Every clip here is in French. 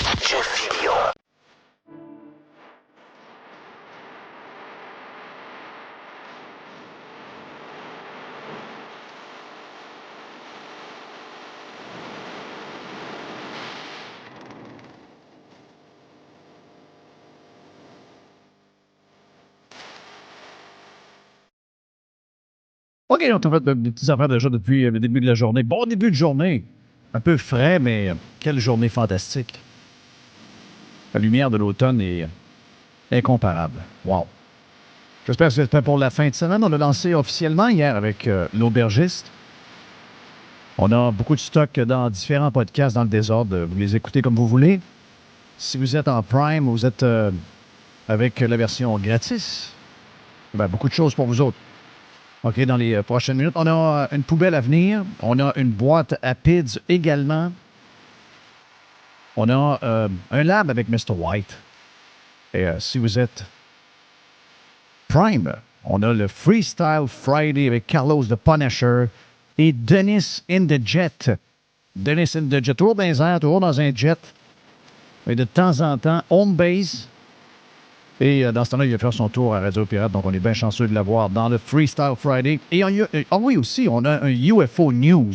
Jeff Fillion. OK, on a fait des petites affaires déjà depuis le début de la journée. Bon début de journée. Un peu frais, mais quelle journée fantastique. La lumière de l'automne est incomparable. Wow. J'espère que c'est prêt pour la fin de semaine. On a lancé officiellement hier avec l'aubergiste. On a beaucoup de stock dans différents podcasts dans le désordre. Vous les écoutez comme vous voulez. Si vous êtes en Prime, vous êtes avec la version gratis. Ben, beaucoup de choses pour vous autres. OK, dans les prochaines minutes. On a une poubelle à venir. On a une boîte à PIDS également. On a un lab avec Mr. White. Et si vous êtes Prime, on a le Freestyle Friday avec Carlos the Punisher et Dennis in the Jet. Dennis in the Jet, toujours dans les airs, toujours dans un jet. Et de temps en temps, home base. Et dans ce temps-là, il va faire son tour à Radio Pirate, donc on est bien chanceux de l'avoir dans le Freestyle Friday. Et oui aussi, on a un UFO News.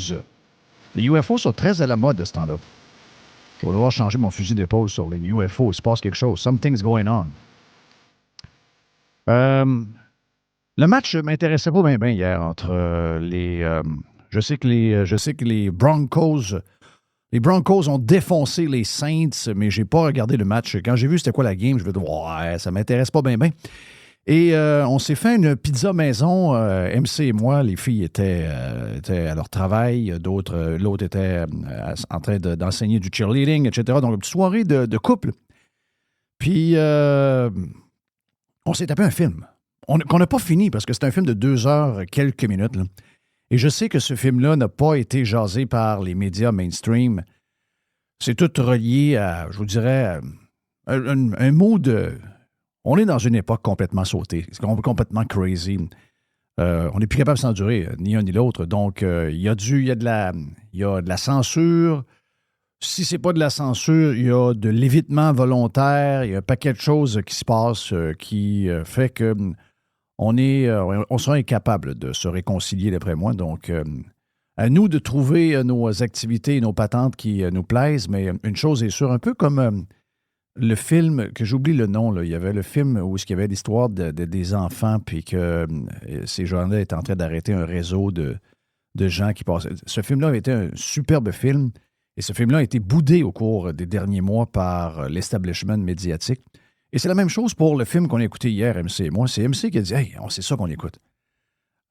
Les UFO sont très à la mode de ce temps-là. Je vais devoir changer mon fusil d'épaule sur les UFO. Il se passe quelque chose. Something's going on. Le match m'intéressait pas bien hier entre les... je sais que les Broncos... Les Broncos ont défoncé les Saints, mais j'ai pas regardé le match. Quand j'ai vu c'était quoi la game, je me dis ouais, ça m'intéresse pas bien. Et on s'est fait une pizza maison. MC et moi, les filles étaient à leur travail. L'autre était en train d'enseigner du cheerleading, etc. Donc, une petite soirée de couple. Puis, on s'est tapé un film. Qu'on n'a pas fini parce que c'est un film de 2 heures, quelques minutes, là. Et je sais que ce film-là n'a pas été jasé par les médias mainstream. C'est tout relié à, je vous dirais, un mot de... On est dans une époque complètement sautée, complètement crazy. On n'est plus capable de s'endurer, ni un ni l'autre. Donc, il y a de la censure. Si c'est pas de la censure, il y a de l'évitement volontaire. Il y a un paquet de choses qui se passent qui fait que... On sera incapable de se réconcilier, d'après moi. Donc, à nous de trouver nos activités et nos patentes qui nous plaisent. Mais une chose est sûre, un peu comme le film, que j'oublie le nom, là. Il y avait le film où il y avait l'histoire des enfants, puis que ces gens-là étaient en train d'arrêter un réseau de gens qui passaient. Ce film-là avait été un superbe film. Et ce film-là a été boudé au cours des derniers mois par l'establishment médiatique. Et c'est la même chose pour le film qu'on a écouté hier, MC et moi. C'est MC qui a dit « Hey, c'est ça qu'on écoute. »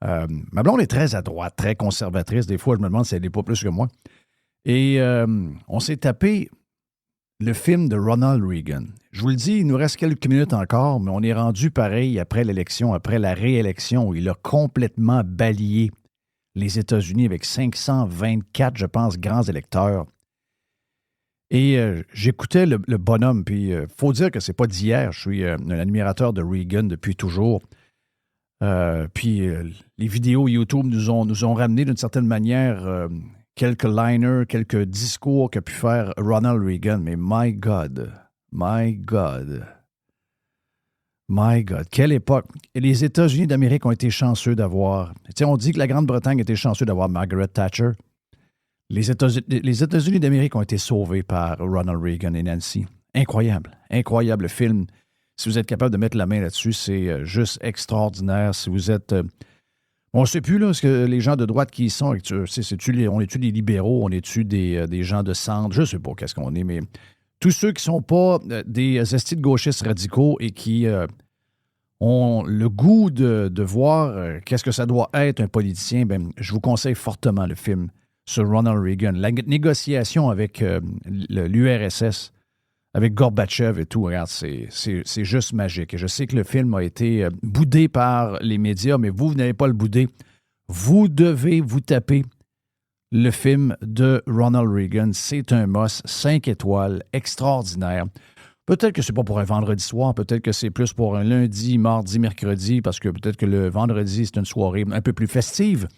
Ma blonde est très à droite, très conservatrice. Des fois, je me demande si elle n'est pas plus que moi. Et on s'est tapé le film de Ronald Reagan. Je vous le dis, il nous reste quelques minutes encore, mais on est rendu pareil après l'élection, après la réélection, où il a complètement balayé les États-Unis avec 524, je pense, grands électeurs. Et j'écoutais le bonhomme, puis il faut dire que c'est pas d'hier. Je suis un admirateur de Reagan depuis toujours. Puis les vidéos YouTube nous ont ramené d'une certaine manière quelques liners, quelques discours qu'a pu faire Ronald Reagan. Mais my God, quelle époque. Et les États-Unis d'Amérique ont été chanceux d'avoir... Tu sais, on dit que la Grande-Bretagne était chanceux d'avoir Margaret Thatcher. Les États-Unis d'Amérique ont été sauvés par Ronald Reagan et Nancy. Incroyable film. Si vous êtes capable de mettre la main là-dessus, c'est juste extraordinaire. Si vous êtes... on ne sait plus, là, ce que les gens de droite qui y sont. On est-tu des libéraux? On est-tu des gens de centre? Je ne sais pas qu'est-ce qu'on est, mais tous ceux qui ne sont pas des estis de gauchistes radicaux et qui ont le goût de voir qu'est-ce que ça doit être un politicien, ben, je vous conseille fortement le film sur Ronald Reagan. La négociation avec l'URSS, avec Gorbatchev et tout, regarde, c'est juste magique. Et je sais que le film a été boudé par les médias, mais vous n'avez pas le boudé. Vous devez vous taper le film de Ronald Reagan. C'est un must, 5 étoiles, extraordinaire. Peut-être que c'est pas pour un vendredi soir, peut-être que c'est plus pour un lundi, mardi, mercredi, parce que peut-être que le vendredi, c'est une soirée un peu plus festive.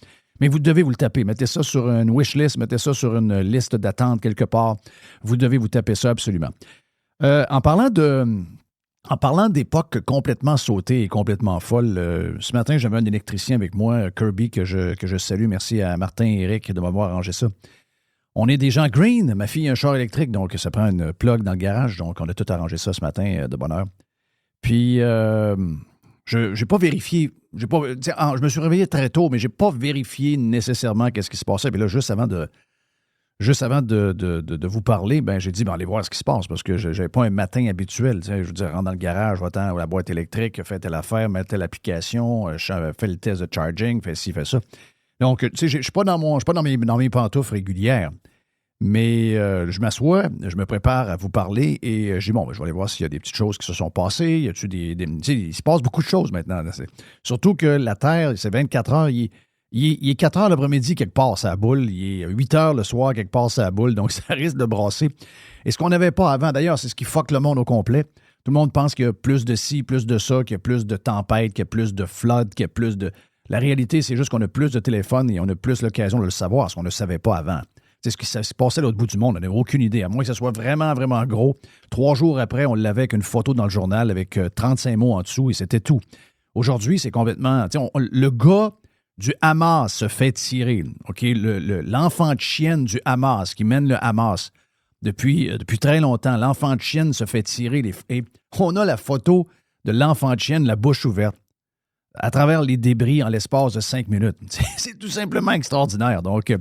Mais vous devez vous le taper. Mettez ça sur une wish list, mettez ça sur une liste d'attente quelque part. Vous devez vous taper ça absolument. En parlant d'époques complètement sautées et complètement folles, ce matin, j'avais un électricien avec moi, Kirby, que je salue. Merci à Martin et Eric de m'avoir arrangé ça. On est des gens green. Ma fille a un char électrique, donc ça prend une plug dans le garage. Donc, on a tout arrangé ça ce matin de bonne heure. Puis, je n'ai pas vérifié. Je me suis réveillé très tôt, mais je n'ai pas vérifié nécessairement qu'est-ce qui se passait. Puis là, juste avant de vous parler, ben, j'ai dit, allez voir ce qui se passe, parce que je n'avais pas un matin habituel. Je veux dire, rentre dans le garage, va-t'en la boîte électrique, fais telle affaire, mets telle application, fais le test de charging, fais ci, fais ça. Donc, tu sais, je ne suis pas dans mes pantoufles régulières, mais je m'assois, je me prépare à vous parler et je dis, bon, ben, je vais aller voir s'il y a des petites choses qui se sont passées. Y a-tu tu sais, il se passe beaucoup de choses maintenant. Là, surtout que la Terre, c'est 24 heures, il est 4 heures l'après-midi quelque part, ça boule. Il est 8 heures le soir quelque part, ça boule. Donc, ça risque de brasser. Et ce qu'on n'avait pas avant, d'ailleurs, c'est ce qui fuck le monde au complet. Tout le monde pense qu'il y a plus de ci, plus de ça, qu'il y a plus de tempêtes, qu'il y a plus de flood, qu'il y a plus de... La réalité, c'est juste qu'on a plus de téléphones et on a plus l'occasion de le savoir, ce qu'on ne savait pas avant. C'est ce qui se passait à l'autre bout du monde. On n'avait aucune idée, à moins que ce soit vraiment, vraiment gros. 3 jours après, on l'avait avec une photo dans le journal avec 35 mots en dessous et c'était tout. Aujourd'hui, c'est complètement... le gars du Hamas se fait tirer. OK? L'enfant de chienne du Hamas qui mène le Hamas depuis très longtemps, l'enfant de chienne se fait tirer. Et on a la photo de l'enfant de chienne, la bouche ouverte, à travers les débris en l'espace de 5 minutes. C'est tout simplement extraordinaire. Donc,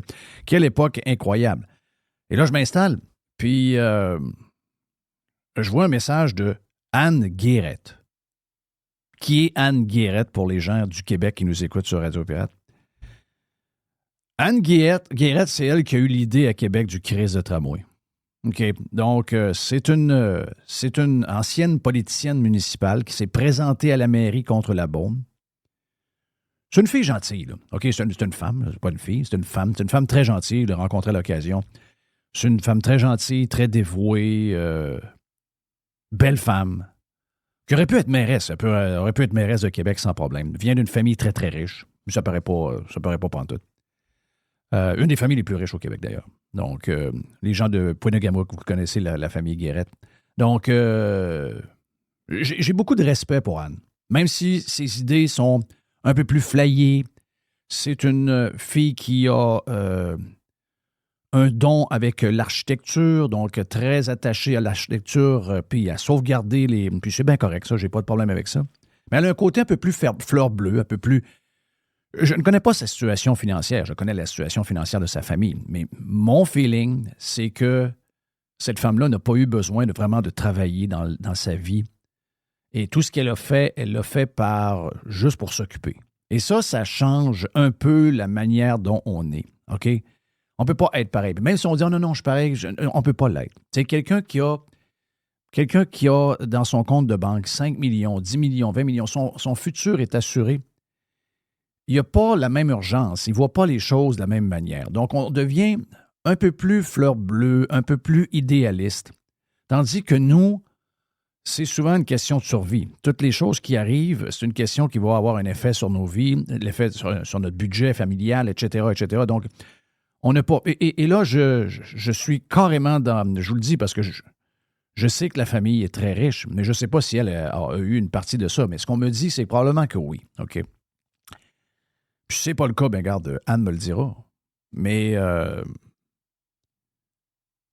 quelle époque incroyable. Et là, je m'installe, puis je vois un message de Anne Guérette. Qui est Anne Guérette pour les gens du Québec qui nous écoutent sur Radio Pirate? Anne Guérette, c'est elle qui a eu l'idée à Québec du crise de tramway. OK. Donc, c'est une ancienne politicienne municipale qui s'est présentée à la mairie contre la bombe. C'est une fille gentille, là. OK, c'est une femme, c'est pas une fille, c'est une femme. C'est une femme très gentille, de rencontrer à l'occasion. C'est une femme très gentille, très dévouée, belle femme, qui aurait pu être mairesse. Elle aurait pu être mairesse de Québec sans problème. Vient d'une famille très, très riche. Ça paraît pas pantoute. Une des familles les plus riches au Québec, d'ailleurs. Donc, les gens de Pointe-Gamouk, vous connaissez la famille Guérette. Donc, j'ai beaucoup de respect pour Anne. Même si ses idées sont un peu plus flyées, c'est une fille qui a un don avec l'architecture, donc très attachée à l'architecture, puis à sauvegarder les... Puis c'est bien correct, ça, j'ai pas de problème avec ça. Mais elle a un côté un peu plus fleur bleue, un peu plus... Je ne connais pas sa situation financière, je connais la situation financière de sa famille, mais mon feeling, c'est que cette femme-là n'a pas eu besoin vraiment de travailler dans sa vie. Et tout ce qu'elle a fait, elle l'a fait juste pour s'occuper. Et ça change un peu la manière dont on est, OK? On ne peut pas être pareil. Même si on dit « non, je suis pareil », on ne peut pas l'être. C'est quelqu'un qui a dans son compte de banque 5 millions, 10 millions, 20 millions, son futur est assuré. Il n'y a pas la même urgence. Il ne voit pas les choses de la même manière. Donc, on devient un peu plus fleur bleue, un peu plus idéaliste. Tandis que nous, c'est souvent une question de survie. Toutes les choses qui arrivent, c'est une question qui va avoir un effet sur nos vies, l'effet sur notre budget familial, etc., etc. Donc, on n'a pas... Et là, je suis carrément dans... Je vous le dis parce que je sais que la famille est très riche, mais je ne sais pas si elle a eu une partie de ça. Mais ce qu'on me dit, c'est probablement que oui. OK? Puis si ce n'est pas le cas, bien, regarde, Anne me le dira. Mais elle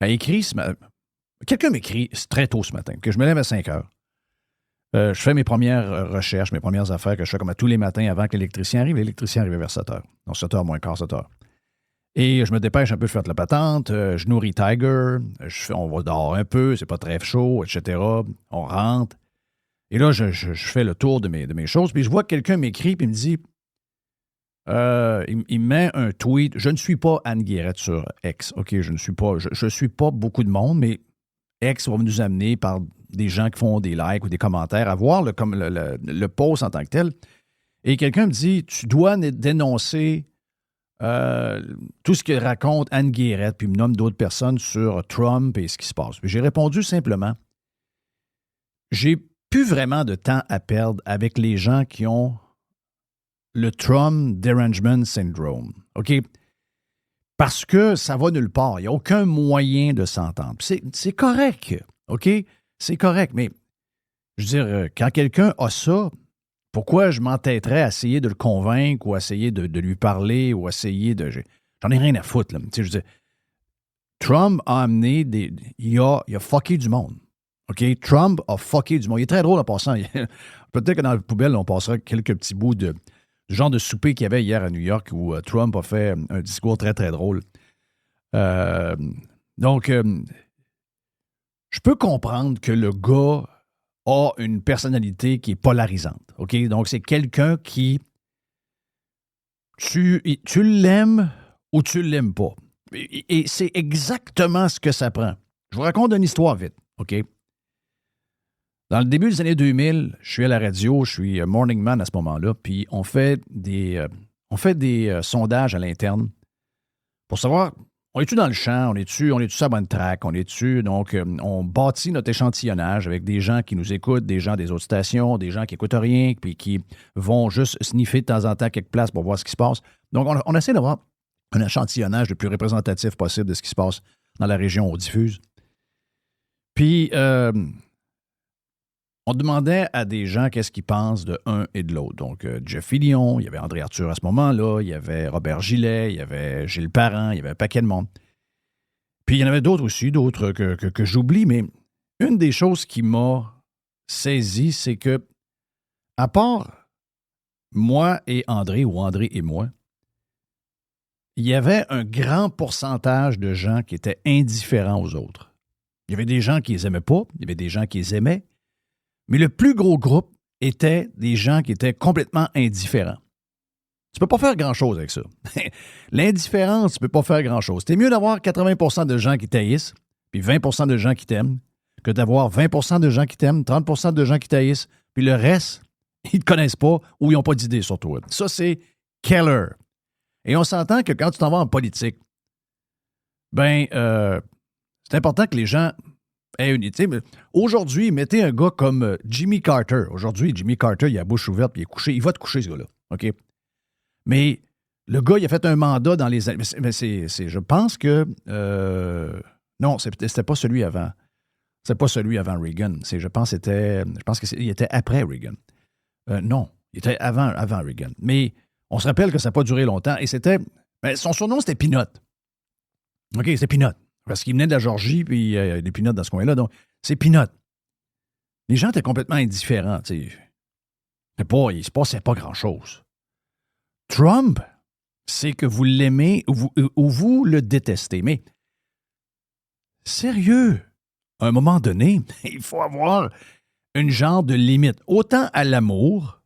écrit ce matin. Quelqu'un m'écrit très tôt ce matin, que je me lève à 5 heures. Je fais mes premières recherches, mes premières affaires que je fais comme à tous les matins avant que l'électricien arrive. L'électricien arrive vers 7 heures. Donc 7 heures moins quart, 7 heures. Et je me dépêche un peu de faire de la patente. Je nourris Tiger. On va dehors un peu, c'est pas très chaud, etc. On rentre. Et là, je fais le tour de mes choses. Puis je vois que quelqu'un m'écrit et me dit... il met un tweet. Je ne suis pas Anne Guérette sur X. OK, je ne suis pas. Je suis pas beaucoup de monde, mais X va nous amener par des gens qui font des likes ou des commentaires à voir le post en tant que tel. Et quelqu'un me dit tu dois dénoncer tout ce que raconte Anne Guérette, puis il me nomme d'autres personnes sur Trump et ce qui se passe. Puis j'ai répondu simplement j'ai plus vraiment de temps à perdre avec les gens qui ont le Trump Derangement Syndrome. OK? Parce que ça va nulle part. Il n'y a aucun moyen de s'entendre. C'est correct. OK? C'est correct. Mais, je veux dire, quand quelqu'un a ça, pourquoi je m'entêterais à essayer de le convaincre ou à essayer de lui parler ou essayer de... J'en ai rien à foutre, là. Tu sais, je veux dire, Trump a amené des... Il a fucké du monde. OK? Trump a fucké du monde. Il est très drôle en passant. Peut-être que dans la poubelle, on passera quelques petits bouts du genre de souper qu'il y avait hier à New York où Trump a fait un discours très, très drôle. Donc, je peux comprendre que le gars a une personnalité qui est polarisante. OK? Donc, c'est quelqu'un qui... Tu l'aimes ou tu ne l'aimes pas. Et c'est exactement ce que ça prend. Je vous raconte une histoire vite. OK? Dans le début des années 2000, je suis à la radio, je suis morning man à ce moment-là, puis on fait des sondages à l'interne pour savoir, on est-tu dans le champ, on est-tu sur la bonne track, donc on bâtit notre échantillonnage avec des gens qui nous écoutent, des gens des autres stations, des gens qui n'écoutent rien, puis qui vont juste sniffer de temps en temps quelque place pour voir ce qui se passe. Donc, on essaie d'avoir un échantillonnage le plus représentatif possible de ce qui se passe dans la région où on diffuse. Puis, on demandait à des gens qu'est-ce qu'ils pensent de un et de l'autre. Donc, Jeff Fillion, il y avait André Arthur à ce moment-là, il y avait Robert Gillet, il y avait Gilles Parent, il y avait un paquet de monde. Puis, il y en avait d'autres aussi, d'autres que j'oublie, mais une des choses qui m'a saisi, c'est que, à part moi et André, ou André et moi, il y avait un grand pourcentage de gens qui étaient indifférents aux autres. Il y avait des gens qui les aimaient pas, il y avait des gens qui les aimaient, mais le plus gros groupe était des gens qui étaient complètement indifférents. Tu peux pas faire grand-chose avec ça. L'indifférence, tu peux pas faire grand-chose. C'est mieux d'avoir 80% de gens qui t'haïssent, puis 20% de gens qui t'aiment, que d'avoir 20% de gens qui t'aiment, 30% de gens qui t'haïssent, puis le reste, ils te connaissent pas ou ils n'ont pas d'idée sur toi. Ça, c'est killer. Et on s'entend que quand tu t'en vas en politique, c'est important que les gens aient une idée. Aujourd'hui, mettez un gars comme Jimmy Carter. Aujourd'hui, Jimmy Carter, il a la bouche ouverte, puis il est couché. Il va te coucher, ce gars-là. OK? Mais le gars, il a fait un mandat dans les années. Mais je pense que. Non, c'était pas celui avant. C'est pas celui avant Reagan. Je pense qu'il était après Reagan. Non, il était avant Reagan. Mais on se rappelle que ça n'a pas duré longtemps. Et c'était. Son surnom, c'était Peanut. OK, c'est Peanut. Parce qu'il venait de la Georgie, puis il y a des peanuts dans ce coin-là. Donc, c'est Peanut. Les gens étaient complètement indifférents. Il ne se passait pas grand-chose. Trump, c'est que vous l'aimez ou vous le détestez. Mais, sérieux, à un moment donné, il faut avoir une genre de limite. Autant à l'amour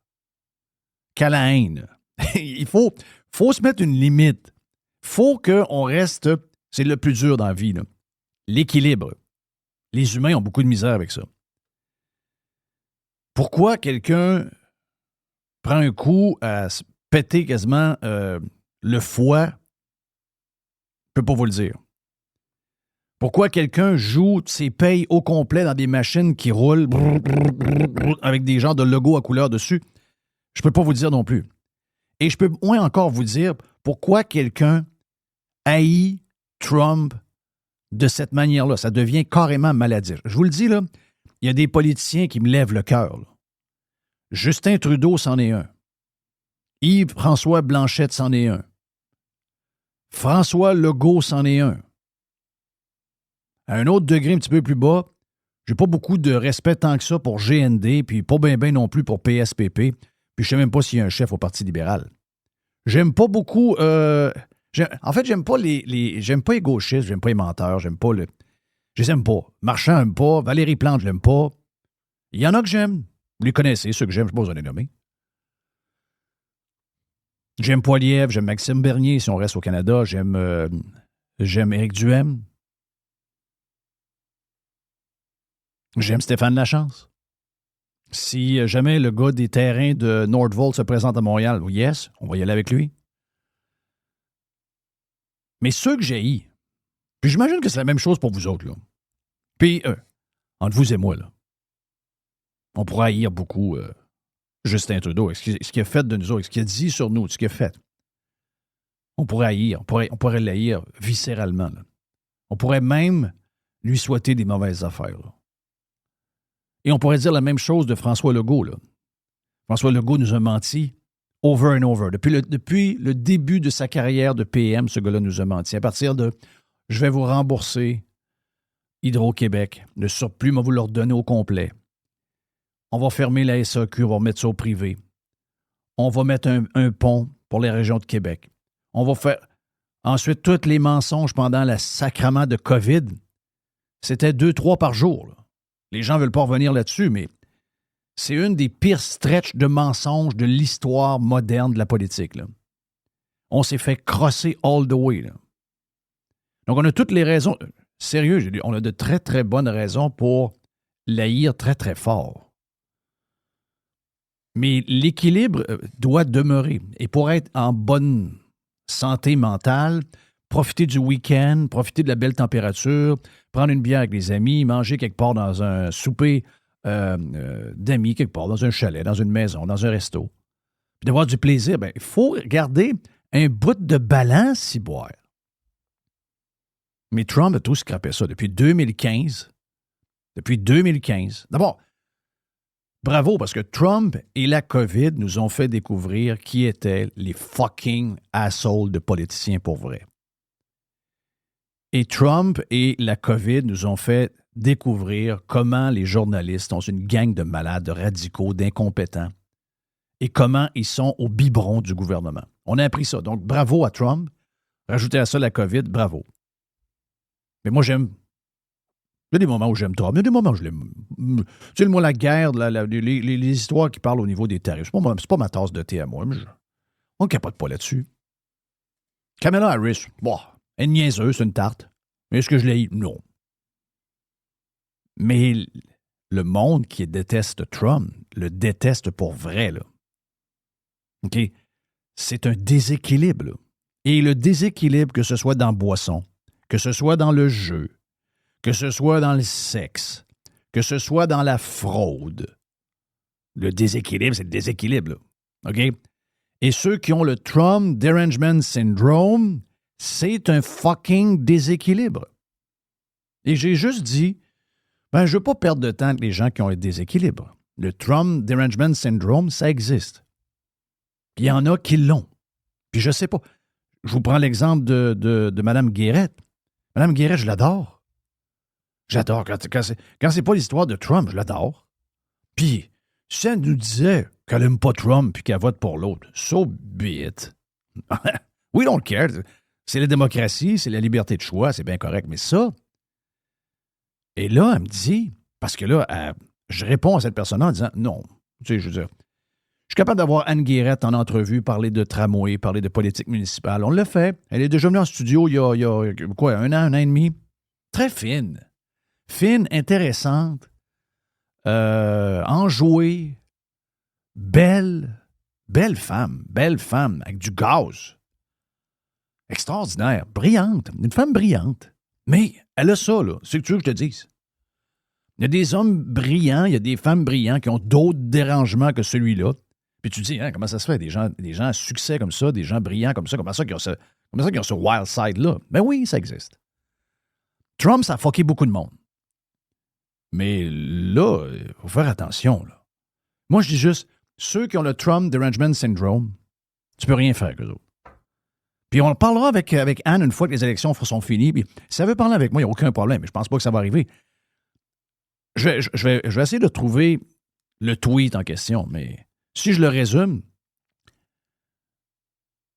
qu'à la haine. Il faut se mettre une limite. Il faut qu'on reste... C'est le plus dur dans la vie, là. L'équilibre. Les humains ont beaucoup de misère avec ça. Pourquoi quelqu'un prend un coup à se péter quasiment le foie? Je ne peux pas vous le dire. Pourquoi quelqu'un joue ses payes au complet dans des machines qui roulent avec des genres de logos à couleur dessus? Je ne peux pas vous le dire non plus. Et je peux moins encore vous dire pourquoi quelqu'un haït Trump de cette manière-là. Ça devient carrément maladif. Je vous le dis, là, il y a des politiciens qui me lèvent le cœur. Là. Justin Trudeau, c'en est un. Yves-François Blanchette, c'en est un. François Legault, c'en est un. À un autre degré un petit peu plus bas, j'ai pas beaucoup de respect tant que ça pour GND, puis pas bien non plus pour PSPP, puis je sais même pas s'il y a un chef au Parti libéral. J'aime pas beaucoup... En fait, j'aime pas j'aime pas les gauchistes, j'aime pas les menteurs, je les aime pas. Marchand, j'aime pas. Valérie Plante, je l'aime pas. Il y en a que j'aime. Vous les connaissez, ceux que j'aime, je ne sais pas vous en les nommer. J'aime Poilievre, j'aime Maxime Bernier, si on reste au Canada. J'aime Éric Duhaime. J'aime Stéphane Lachance. Si jamais le gars des terrains de Nordvolt se présente à Montréal, yes, on va y aller avec lui. Mais ceux que j'ai haïs, puis j'imagine que c'est la même chose pour vous autres, là. Puis, entre vous et moi, là, on pourra haïr beaucoup Justin Trudeau, ce qu'il a fait de nous autres, ce qu'il a dit sur nous, ce qu'il a fait. On pourrait haïr, on pourrait l'haïr viscéralement. Là. On pourrait même lui souhaiter des mauvaises affaires. Là. Et on pourrait dire la même chose de François Legault. Là. François Legault nous a menti over and over. Depuis le début de sa carrière de PM, ce gars-là nous a menti. À partir de « je vais vous rembourser Hydro-Québec, le surplus, on va vous le redonner au complet. On va fermer la SAQ, on va remettre ça au privé. On va mettre un pont pour les régions de Québec. On va faire... » Ensuite, tous les mensonges pendant le sacrement de COVID, c'était 2-3 par jour. Là. Les gens ne veulent pas revenir là-dessus, mais c'est une des pires stretches de mensonges de l'histoire moderne de la politique. Là. On s'est fait crosser all the way. Là. Donc, on a toutes les raisons. Sérieux, on a de très, très bonnes raisons pour l'haïr très, très fort. Mais l'équilibre doit demeurer. Et pour être en bonne santé mentale, profiter du week-end, profiter de la belle température, prendre une bière avec les amis, manger quelque part dans un souper d'amis, quelque part, dans un chalet, dans une maison, dans un resto, puis d'avoir du plaisir, bien, il faut garder un bout de balance, si boire. Mais Trump a tout scrappé ça depuis 2015. Depuis 2015. D'abord, bravo, parce que Trump et la COVID nous ont fait découvrir qui étaient les fucking assholes de politiciens pour vrai. Et Trump et la COVID nous ont fait découvrir comment les journalistes sont une gang de malades, de radicaux, d'incompétents et comment ils sont au biberon du gouvernement. On a appris ça. Donc, bravo à Trump. Rajoutez à ça la COVID, bravo. Mais moi, j'aime... Il y a des moments où j'aime Trump. Il y a des moments où je l'aime. Tu sais, moi, la guerre, les histoires qui parlent au niveau des tarifs, c'est pas ma tasse de thé à moi. Mais on ne capote pas là-dessus. Kamala Harris, bon, elle est niaiseuse, c'est une tarte. Mais est-ce que je l'ai? Non. Mais le monde qui déteste Trump le déteste pour vrai, là. OK? C'est un déséquilibre, là. Et le déséquilibre, que ce soit dans boisson, que ce soit dans le jeu, que ce soit dans le sexe, que ce soit dans la fraude, le déséquilibre, c'est le déséquilibre, là. OK? Et ceux qui ont le Trump Derangement Syndrome, c'est un fucking déséquilibre. Et j'ai juste dit, je ne veux pas perdre de temps avec les gens qui ont le déséquilibre. Le Trump Derangement Syndrome, ça existe. Puis il y en a qui l'ont. Puis je ne sais pas. Je vous prends l'exemple de Mme Guérette. Mme Guérette, je l'adore. J'adore. Quand c'est pas l'histoire de Trump, je l'adore. Puis, si elle nous disait qu'elle n'aime pas Trump puis qu'elle vote pour l'autre, so be it. We don't care. C'est la démocratie, c'est la liberté de choix, c'est bien correct. Mais ça... Et là, elle me dit... Parce que là, je réponds à cette personne en disant non. Tu sais, je veux dire... Je suis capable d'avoir Anne Guérette en entrevue, parler de tramway, parler de politique municipale. On l'a fait. Elle est déjà venue en studio il y a quoi, un an et demi. Très fine. Fine, intéressante, enjouée, belle femme, avec du gaz. Extraordinaire, brillante, une femme brillante. Mais elle a ça, là. C'est que tu veux que je te dise. Il y a des hommes brillants, il y a des femmes brillantes qui ont d'autres dérangements que celui-là. Puis tu te dis, comment ça se fait? Des gens à succès comme ça, des gens brillants comme ça, comment ça qu'ils ont ce wild side-là? Ben oui, ça existe. Trump, ça a fucké beaucoup de monde. Mais là, il faut faire attention. Là. Moi, je dis juste, ceux qui ont le Trump Derangement Syndrome, tu peux rien faire avec eux autres. Puis on parlera avec Anne une fois que les élections sont finies. Puis si elle veut parler avec moi, il n'y a aucun problème. Mais je pense pas que ça va arriver. Je vais essayer de trouver le tweet en question. Mais si je le résume,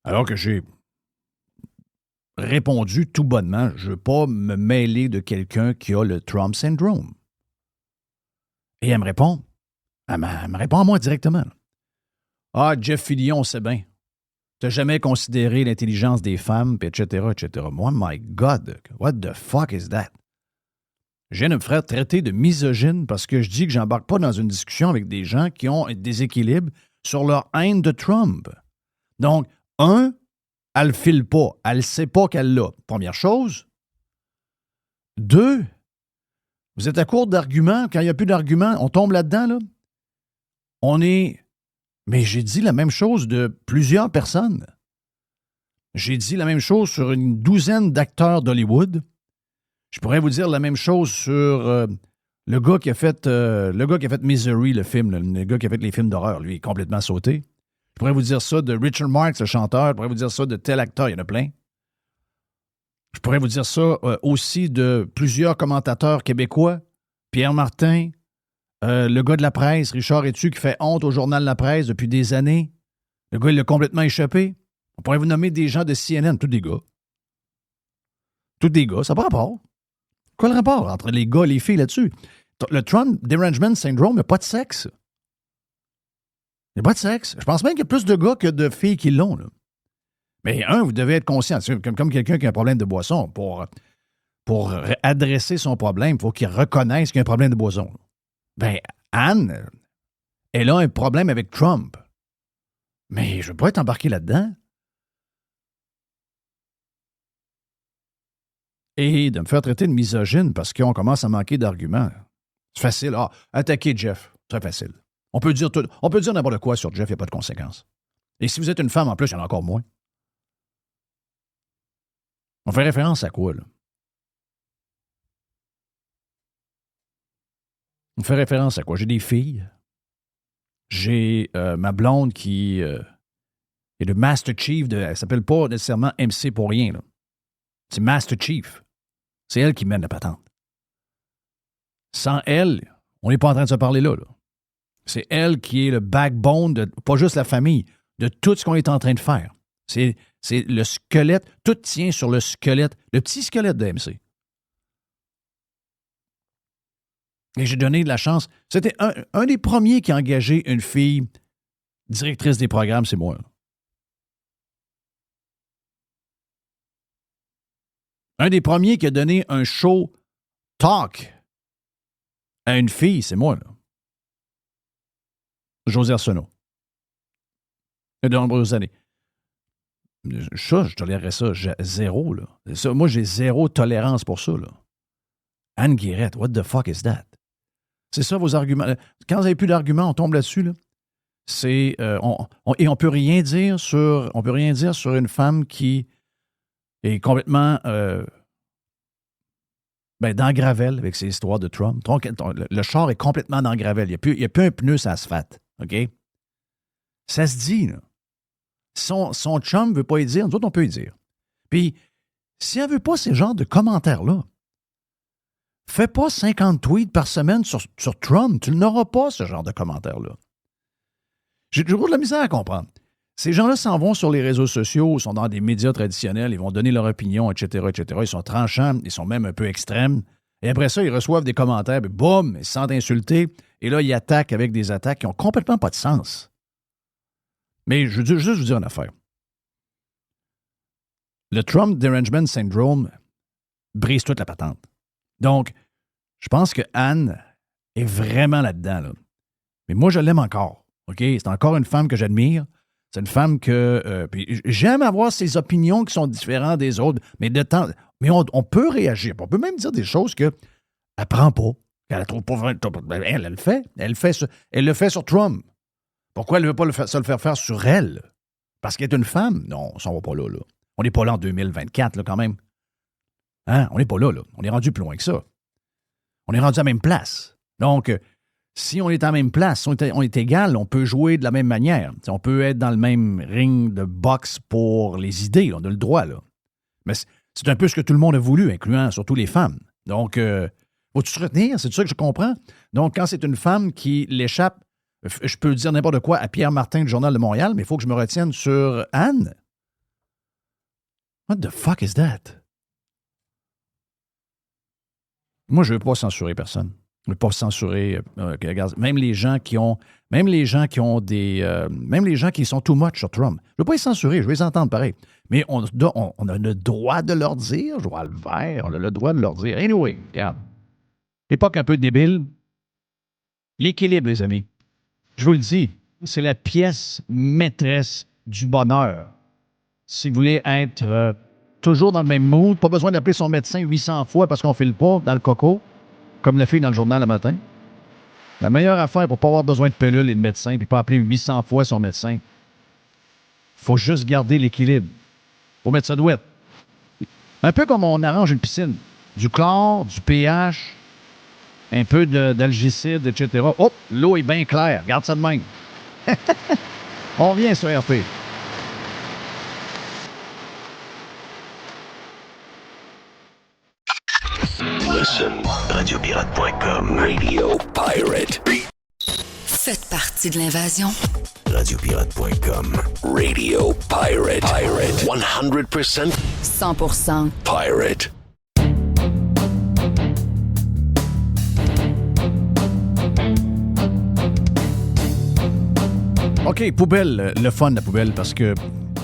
alors que j'ai répondu tout bonnement, je ne veux pas me mêler de quelqu'un qui a le Trump Syndrome. Et elle me répond. Elle me répond à moi directement. Ah, Jeff Fillion, c'est bien. Tu n'as jamais considéré l'intelligence des femmes, etc., etc. Moi, my God, what the fuck is that? Je viens de me faire traiter de misogyne parce que je dis que j'embarque pas dans une discussion avec des gens qui ont un déséquilibre sur leur haine de Trump. Donc, elle ne file pas. Elle ne sait pas qu'elle l'a. Première chose. 2, vous êtes à court d'arguments. Quand il n'y a plus d'arguments, on tombe là-dedans, là. On est Mais j'ai dit la même chose de plusieurs personnes. J'ai dit la même chose sur une douzaine d'acteurs d'Hollywood. Je pourrais vous dire la même chose sur le gars qui a fait Misery, le film, le gars qui a fait les films d'horreur. Lui, il est complètement sauté. Je pourrais vous dire ça de Richard Marx, le chanteur. Je pourrais vous dire ça de tel acteur. Il y en a plein. Je pourrais vous dire ça aussi de plusieurs commentateurs québécois. Pierre Martin, le gars de la presse, Richard Etu, qui fait honte au journal La Presse depuis des années. Le gars, il l'a complètement échappé. On pourrait vous nommer des gens de CNN, tous des gars. Tous des gars, ça n'a pas rapport. Quoi le rapport entre les gars et les filles là-dessus? Le Trump Derangement Syndrome, il n'y a pas de sexe. Il n'y a pas de sexe. Je pense même qu'il y a plus de gars que de filles qui l'ont. Là. Mais vous devez être conscient. C'est comme quelqu'un qui a un problème de boisson. Pour adresser son problème, il faut qu'il reconnaisse qu'il y a un problème de boisson. Ben, Anne, elle a un problème avec Trump. Mais je ne veux pas être embarqué là-dedans. Et de me faire traiter de misogyne parce qu'on commence à manquer d'arguments. C'est facile. Attaquer Jeff, très facile. On peut dire n'importe quoi sur Jeff, il n'y a pas de conséquences. Et si vous êtes une femme, en plus, il y en a encore moins. On fait référence à quoi, là? On fait référence à quoi? J'ai des filles. J'ai ma blonde qui est le Master Chief elle ne s'appelle pas nécessairement MC pour rien, là. C'est Master Chief. C'est elle qui mène la patente. Sans elle, on n'est pas en train de se parler là. C'est elle qui est le backbone de, pas juste la famille, de tout ce qu'on est en train de faire. C'est le squelette. Tout tient sur le squelette, le petit squelette de MC. Et j'ai donné de la chance. C'était un des premiers qui a engagé une fille directrice des programmes, c'est moi. Un des premiers qui a donné un show talk à une fille, c'est moi, là. José Arsenault. Il y a de nombreuses années. Ça, je tolérerais ça. Zéro, là. Ça, moi, j'ai zéro tolérance pour ça, là. Anne Guérette, what the fuck is that? C'est ça vos arguments. Quand vous n'avez plus d'arguments, on tombe là-dessus, là. C'est, et on peut rien dire sur une femme qui est complètement dans Gravel avec ses histoires de Trump. Le char est complètement dans Gravel. Il n'y a plus un pneu sur l'asphalte. OK? Ça se dit, là. Son chum ne veut pas y dire, nous autres, on peut y dire. Puis, si elle ne veut pas ces genres de commentaires-là, fais pas 50 tweets par semaine sur Trump. Tu n'auras pas ce genre de commentaires-là. J'ai toujours de la misère à comprendre. Ces gens-là s'en vont sur les réseaux sociaux, sont dans des médias traditionnels, ils vont donner leur opinion, etc., etc. Ils sont tranchants, ils sont même un peu extrêmes. Et après ça, ils reçoivent des commentaires, puis boum, ils se sentent insultés. Et là, ils attaquent avec des attaques qui n'ont complètement pas de sens. Mais je veux juste vous dire une affaire. Le Trump Derangement Syndrome brise toute la patente. Donc, je pense que Anne est vraiment là-dedans, là. Mais moi, je l'aime encore. OK? C'est encore une femme que j'admire. C'est une femme que... puis j'aime avoir ses opinions qui sont différentes des autres, mais on peut réagir. On peut même dire des choses qu'elle ne prend pas, qu'elle ne trouve pas vrai. Elle le fait. Elle le fait sur Trump. Pourquoi elle ne veut pas se le faire faire sur elle? Parce qu'elle est une femme? Non, on s'en va pas là, là. On n'est pas là en 2024, là, quand même. Hein? On n'est pas là, là. On est rendu plus loin que ça. On est rendu à la même place. Donc, si on est à la même place, si on est égal, on peut jouer de la même manière. On peut être dans le même ring de boxe pour les idées. On a le droit, là. Mais c'est un peu ce que tout le monde a voulu, incluant surtout les femmes. Donc, faut-tu se retenir? C'est ça que je comprends. Donc, quand c'est une femme qui l'échappe, je peux dire n'importe quoi à Pierre Martin du Journal de Montréal, mais il faut que je me retienne sur Anne. What the fuck is that? Moi, je ne veux pas censurer personne. Je ne veux pas censurer même les gens qui ont même les gens qui sont too much sur Trump. Je ne veux pas les censurer, je vais les entendre pareil. Mais on a le droit de leur dire, je vois le vert, on a le droit de leur dire. Anyway, regarde. Époque un peu débile. L'équilibre, les amis. Je vous le dis, c'est la pièce maîtresse du bonheur. Si vous voulez être toujours dans le même mood, pas besoin d'appeler son médecin 800 fois parce qu'on ne file pas dans le coco, comme la fille dans le journal le matin. La meilleure affaire pour ne pas avoir besoin de pelule et de médecin, puis pas appeler 800 fois son médecin, faut juste garder l'équilibre. Faut mettre ça douette. Un peu comme on arrange une piscine. Du chlore, du pH, un peu d'algicide, etc. Hop, l'eau est bien claire. Garde ça de même. On revient sur RP. Listen, radiopirate.com. Radio Pirate. Faites partie de l'invasion. Radiopirate.com. Radio Pirate. Pirate. 100%. 100%. Pirate. OK, poubelle, le fun, la poubelle, parce que...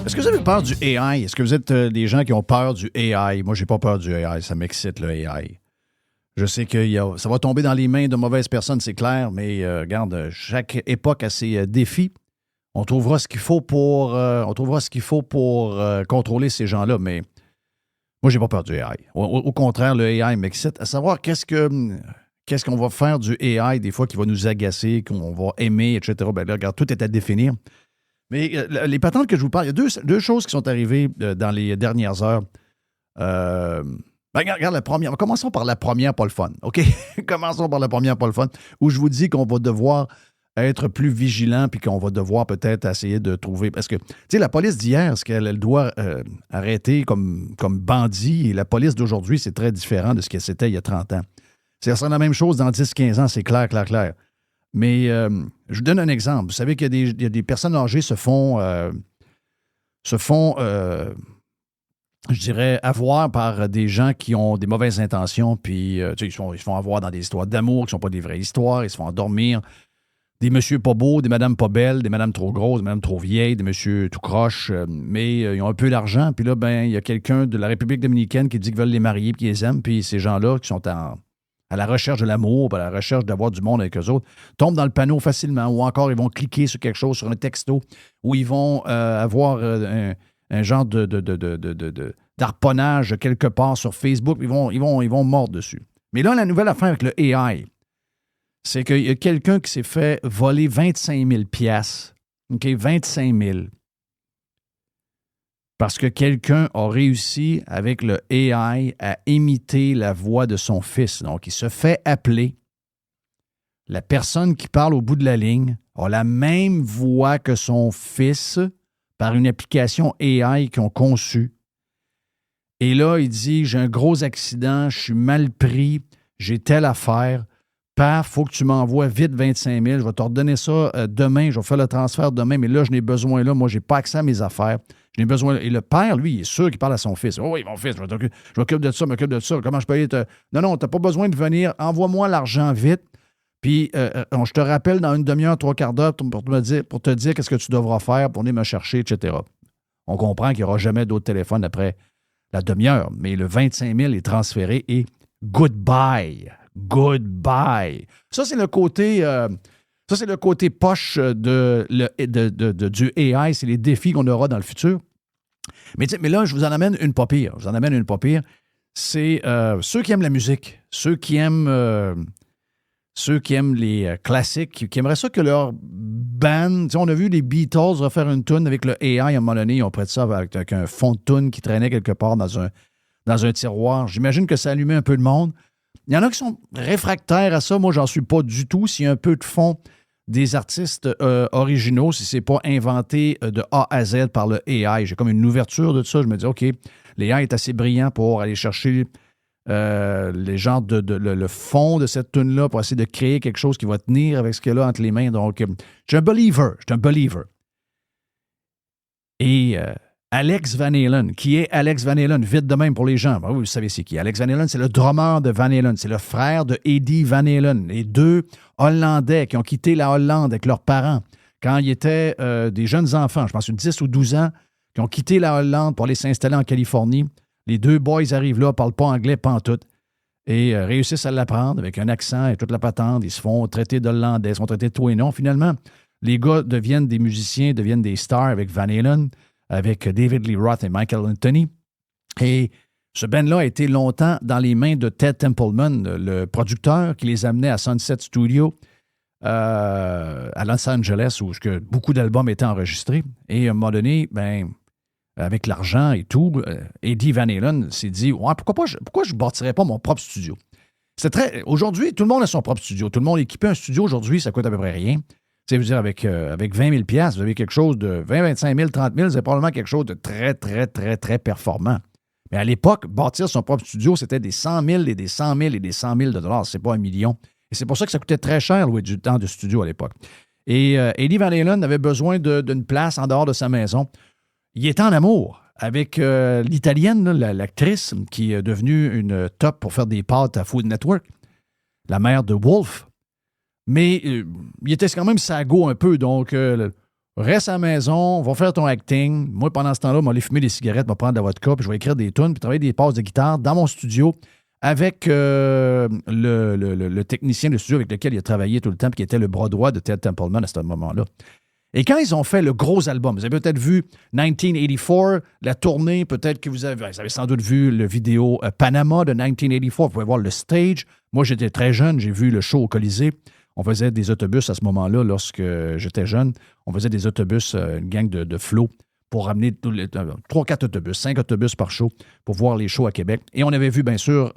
Est-ce que vous avez peur du AI? Est-ce que vous êtes des gens qui ont peur du AI? Moi, j'ai pas peur du AI. Ça m'excite, le AI. Je sais que ça va tomber dans les mains de mauvaises personnes, c'est clair, mais regarde, chaque époque a ses défis. On trouvera ce qu'il faut pour, contrôler ces gens-là, mais moi, j'ai pas peur du AI. Au contraire, le AI m'excite. À savoir, qu'est-ce qu'on va faire du AI des fois qui va nous agacer, qu'on va aimer, etc. Ben là, regarde, tout est à définir. Mais les patentes que je vous parle, il y a deux choses qui sont arrivées dans les dernières heures. Regarde la première. Commençons par la première, pas le fun. OK? Commençons par la première, pas le fun, où je vous dis qu'on va devoir être plus vigilant puis qu'on va devoir peut-être essayer de trouver... Parce que, tu sais, la police d'hier, ce qu'elle doit arrêter comme bandit, et la police d'aujourd'hui, c'est très différent de ce que c'était il y a 30 ans. Ça sera la même chose dans 10-15 ans, c'est clair. Mais je vous donne un exemple. Vous savez qu'il y a des personnes âgées se font je dirais, avoir par des gens qui ont des mauvaises intentions, puis ils se font avoir dans des histoires d'amour qui ne sont pas des vraies histoires, ils se font endormir. Des messieurs pas beaux, des madames pas belles, des madames trop grosses, des madames trop vieilles, des messieurs tout croches, mais ils ont un peu d'argent. Puis là, ben, il y a quelqu'un de la République dominicaine qui dit qu'ils veulent les marier, puis qu'ils les aiment, puis ces gens-là qui sont à la recherche de l'amour, à la recherche d'avoir du monde avec eux autres, tombent dans le panneau facilement, ou encore ils vont cliquer sur quelque chose, sur un texto, ou ils vont avoir un genre d'harponnage quelque part sur Facebook, ils vont mordre dessus. Mais là, la nouvelle affaire avec le AI, c'est qu'il y a quelqu'un qui s'est fait voler 25 000 piastres. OK, 25 000. Parce que quelqu'un a réussi avec le AI à imiter la voix de son fils. Donc, il se fait appeler. La personne qui parle au bout de la ligne a la même voix que son fils par une application AI qu'ils ont conçue. Et là, il dit, j'ai un gros accident, je suis mal pris, j'ai telle affaire. Paf, il faut que tu m'envoies vite 25 000. Je vais te redonner ça demain. Je vais faire le transfert demain, mais là, je n'ai besoin là. Moi, je n'ai pas accès à mes affaires. Je n'ai besoin. Et le père, lui, il est sûr qu'il parle à son fils. Oh oui, mon fils, je m'occupe de ça, Comment je peux aller te. Non, tu n'as pas besoin de venir. Envoie-moi l'argent vite. Puis, je te rappelle dans une demi-heure, 3/4 d'heure pour te dire qu'est-ce que tu devras faire pour venir me chercher, etc. On comprend qu'il n'y aura jamais d'autres téléphones après la demi-heure. Mais le 25 000 est transféré et goodbye. Goodbye. Ça, c'est le côté poche du AI. C'est les défis qu'on aura dans le futur. Mais là, je vous en amène une pas pire. C'est ceux qui aiment la musique, ceux qui aiment les classiques, qui aimeraient ça que leur band... On a vu les Beatles refaire une tune avec le AI à un moment donné. Ils ont prêté ça avec un fond de tune qui traînait quelque part dans un tiroir. J'imagine que ça allumait un peu de monde. Il y en a qui sont réfractaires à ça. Moi, j'en suis pas du tout. S'il y a un peu de fond des artistes originaux, si c'est pas inventé de A à Z par le AI, j'ai comme une ouverture de ça. Je me dis, OK, l'AI est assez brillant pour aller chercher les genres le fond de cette tune-là pour essayer de créer quelque chose qui va tenir avec ce qu'elle a entre les mains. Donc, je suis un believer. Et... Alex Van Halen. Qui est Alex Van Halen? Vite de même pour les gens. Ben oui, vous savez c'est qui. Alex Van Halen, c'est le drummer de Van Halen. C'est le frère de Eddie Van Halen. Les deux Hollandais qui ont quitté la Hollande avec leurs parents quand ils étaient des jeunes enfants, je pense une 10 ou 12 ans, qui ont quitté la Hollande pour aller s'installer en Californie. Les deux boys arrivent là, ne parlent pas anglais, pantoute, et réussissent à l'apprendre avec un accent et toute la patente. Ils se font traiter d'Hollandais, ils se font traiter de tout et non. Finalement, les gars deviennent des musiciens, deviennent des stars avec Van Halen, avec David Lee Roth et Michael Anthony. Et ce band-là a été longtemps dans les mains de Ted Templeman, le producteur qui les amenait à Sunset Studio à Los Angeles où beaucoup d'albums étaient enregistrés. Et à un moment donné, avec l'argent et tout, Eddie Van Halen s'est dit ouais, pourquoi je ne bâtirais pas mon propre studio? Aujourd'hui, tout le monde a son propre studio. Tout le monde équipé un studio aujourd'hui, ça coûte à peu près rien. Je veux dire, avec 20 000 $, vous avez quelque chose de 20, 25 000, 30 000, c'est probablement quelque chose de très, très, très, très performant. Mais à l'époque, bâtir son propre studio, c'était des 100 000 et des 100 000 et des 100 000 $. C'est pas 1 million. Et c'est pour ça que ça coûtait très cher, louer du temps de studio à l'époque. Et Eddie Van Halen avait besoin d'une place en dehors de sa maison. Il était en amour avec l'Italienne, l'actrice, qui est devenue une top pour faire des pâtes à Food Network, la mère de Wolf. Mais il était quand même sago un peu, donc reste à la maison, va faire ton acting. Moi, pendant ce temps-là, je vais aller fumer des cigarettes, je vais prendre de la vodka, puis je vais écrire des tunes, puis travailler des passes de guitare dans mon studio avec le technicien de studio avec lequel il a travaillé tout le temps, puis qui était le bras droit de Ted Templeman à ce moment-là. Et quand ils ont fait le gros album, vous avez peut-être vu 1984, la tournée, peut-être que vous avez sans doute vu le vidéo Panama de 1984, vous pouvez voir le stage. Moi, j'étais très jeune, j'ai vu le show au Colisée. On faisait des autobus à ce moment-là, lorsque j'étais jeune. On faisait des autobus, une gang de flots, pour ramener 3-4 autobus, 5 autobus par show, pour voir les shows à Québec. Et on avait vu, bien sûr,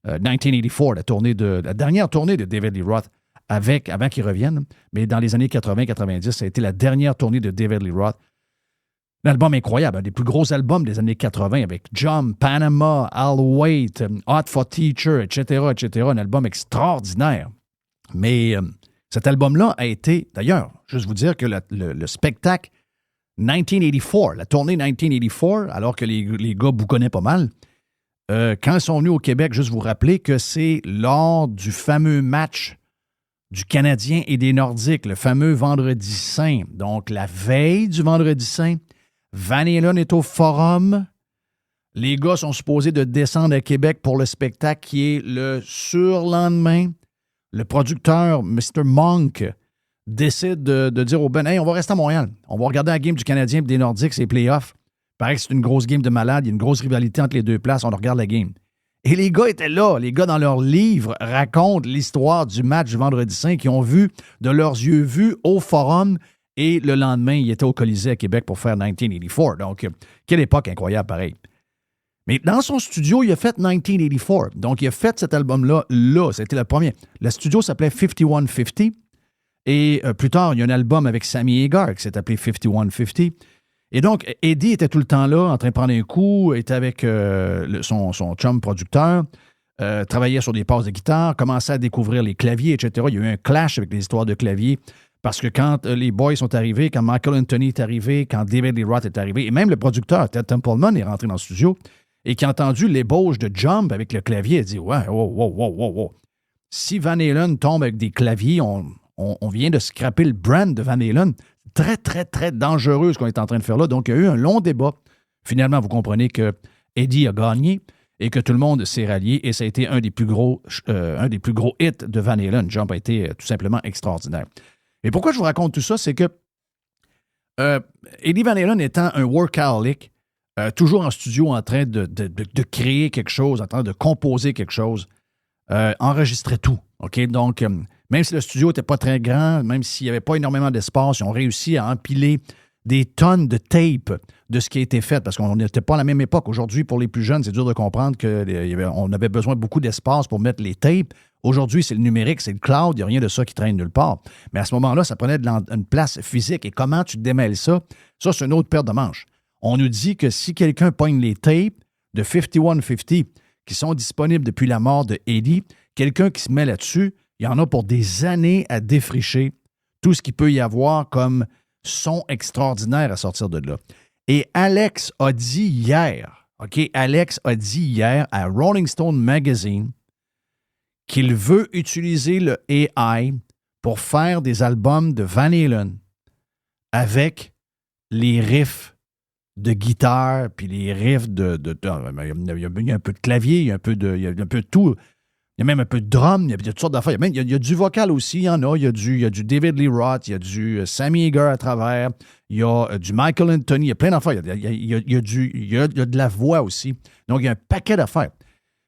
1984, la dernière tournée de David Lee Roth, avant qu'il revienne. Mais dans les années 80-90, ça a été la dernière tournée de David Lee Roth. Un album incroyable, un des plus gros albums des années 80 avec Jump, Panama, I'll Wait, Hot for Teacher, etc., etc. Un album extraordinaire. Mais cet album-là a été, d'ailleurs, juste vous dire que le spectacle 1984, la tournée 1984, alors que les gars bouconnaient pas mal, quand ils sont venus au Québec, juste vous rappeler que c'est lors du fameux match du Canadien et des Nordiques, le fameux Vendredi Saint. Donc, la veille du Vendredi Saint, Van Halen est au Forum. Les gars sont supposés de descendre à Québec pour le spectacle qui est le surlendemain. Le producteur, Mr. Monk, décide de dire au Ben, hey, on va rester à Montréal. On va regarder la game du Canadien et des Nordiques, c'est playoffs. Paraît que c'est une grosse game de malade. Il y a une grosse rivalité entre les deux places. On regarde la game. Et les gars étaient là. Les gars, dans leur livre, racontent l'histoire du match du Vendredi Saint qu'ils ont vu de leurs yeux vus au Forum. Et le lendemain, ils étaient au Colisée à Québec pour faire 1984. Donc, quelle époque incroyable, pareil. Mais dans son studio, il a fait 1984. Donc, il a fait cet album-là, c'était le premier. Le studio s'appelait 5150. Et plus tard, il y a un album avec Sammy Hagar qui s'est appelé 5150. Et donc, Eddie était tout le temps là, en train de prendre un coup, était avec son chum producteur, travaillait sur des passes de guitare, commençait à découvrir les claviers, etc. Il y a eu un clash avec les histoires de claviers, parce que quand les Boys sont arrivés, quand Michael Anthony est arrivé, quand David Lee Roth est arrivé, et même le producteur, Ted Templeman, est rentré dans le studio, et qui a entendu l'ébauche de Jump avec le clavier, il a dit « Ouais, wow. Si Van Halen tombe avec des claviers, on vient de scraper le brand de Van Halen. » Très, très, très dangereux ce qu'on est en train de faire là. Donc, il y a eu un long débat. Finalement, vous comprenez que Eddie a gagné et que tout le monde s'est rallié et ça a été un des plus gros hits de Van Halen. Jump a été tout simplement extraordinaire. Et pourquoi je vous raconte tout ça, c'est que Eddie Van Halen étant un workaholic, toujours en studio en train de créer quelque chose, en train de composer quelque chose, enregistrait tout. OK? Donc, même si le studio n'était pas très grand, même s'il n'y avait pas énormément d'espace, ils ont réussi à empiler des tonnes de tape de ce qui a été fait, parce qu'on n'était pas à la même époque. Aujourd'hui, pour les plus jeunes, c'est dur de comprendre qu'on avait besoin de beaucoup d'espace pour mettre les tapes. Aujourd'hui, c'est le numérique, c'est le cloud, il n'y a rien de ça qui traîne nulle part. Mais à ce moment-là, ça prenait une place physique. Et comment tu démêles ça? Ça, c'est une autre paire de manches. On nous dit que si quelqu'un pogne les tapes de 5150 qui sont disponibles depuis la mort de Eddie, quelqu'un qui se met là-dessus, il y en a pour des années à défricher tout ce qu'il peut y avoir comme son extraordinaire à sortir de là. Et Alex a dit hier à Rolling Stone Magazine qu'il veut utiliser le AI pour faire des albums de Van Halen avec les riffs de guitare, puis les riffs il y a un peu de clavier, il y a un peu de tout. Il y a même un peu de drum, il y a toutes sortes d'affaires. Il y a du vocal aussi, il y en a. Il y a du David Lee Roth, il y a du Sammy Hagar à travers, il y a du Michael Anthony, il y a plein d'affaires. Il y a de la voix aussi. Donc, il y a un paquet d'affaires.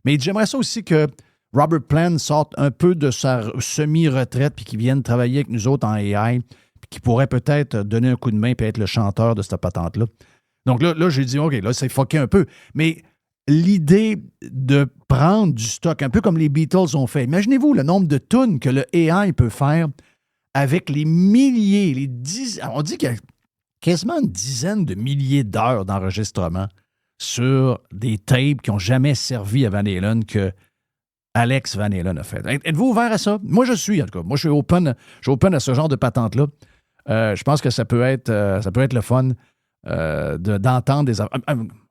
Mais j'aimerais ça aussi que Robert Plant sorte un peu de sa semi-retraite puis qu'il vienne travailler avec nous autres en AI puis qu'il pourrait peut-être donner un coup de main puis être le chanteur de cette patente-là. Donc là j'ai dit, OK, là, c'est fucké un peu. Mais l'idée de prendre du stock, un peu comme les Beatles ont fait. Imaginez-vous le nombre de tunes que le AI peut faire avec les milliers, les dizaines... On dit qu'il y a quasiment une dizaine de milliers d'heures d'enregistrement sur des tapes qui n'ont jamais servi à Van Halen que Alex Van Halen a fait. Êtes-vous ouvert à ça? Moi, je suis, en tout cas. Moi, je suis open à ce genre de patente-là. Je pense que ça peut être le fun d'entendre des...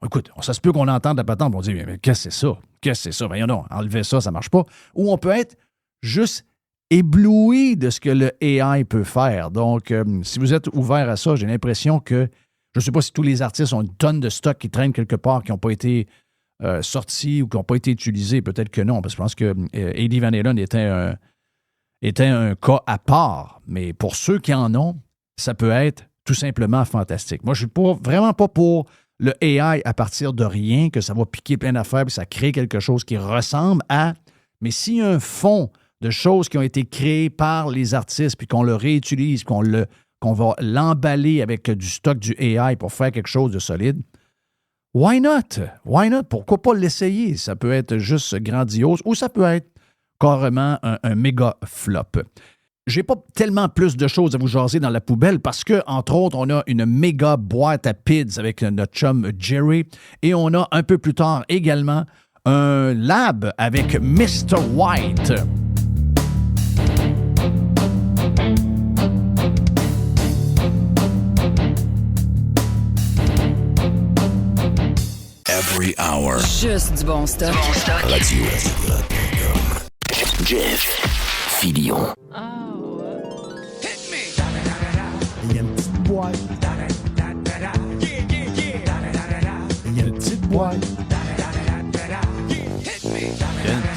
écoute, ça se peut qu'on entende la patente et on dit, mais qu'est-ce que c'est ça? Qu'est-ce que c'est ça? Voyons donc, enlever ça, ça ne marche pas. Ou on peut être juste ébloui de ce que le AI peut faire. Donc, si vous êtes ouvert à ça, j'ai l'impression que, je ne sais pas si tous les artistes ont une tonne de stock qui traînent quelque part, qui n'ont pas été sortis ou qui n'ont pas été utilisés. Peut-être que non, parce que je pense que Eddie Van Halen était un cas à part. Mais pour ceux qui en ont, ça peut être tout simplement fantastique. Moi, je ne suis vraiment pas pour le AI à partir de rien, que ça va piquer plein d'affaires et ça crée quelque chose qui ressemble à... Mais s'il y a un fond de choses qui ont été créées par les artistes puis qu'on le réutilise, qu'on va l'emballer avec du stock du AI pour faire quelque chose de solide, why not? Why not? Pourquoi pas l'essayer? Ça peut être juste grandiose ou ça peut être carrément un méga flop. J'ai pas tellement plus de choses à vous jaser dans la poubelle parce que, entre autres, on a une méga boîte à PIDS avec notre chum Jerry et on a un peu plus tard également un lab avec Mr. White. Every hour. Juste du bon stock. Radio-pirate.com. Jeff Fillion. Il y a une petite boîte. Il y a une petite boîte. Il y a une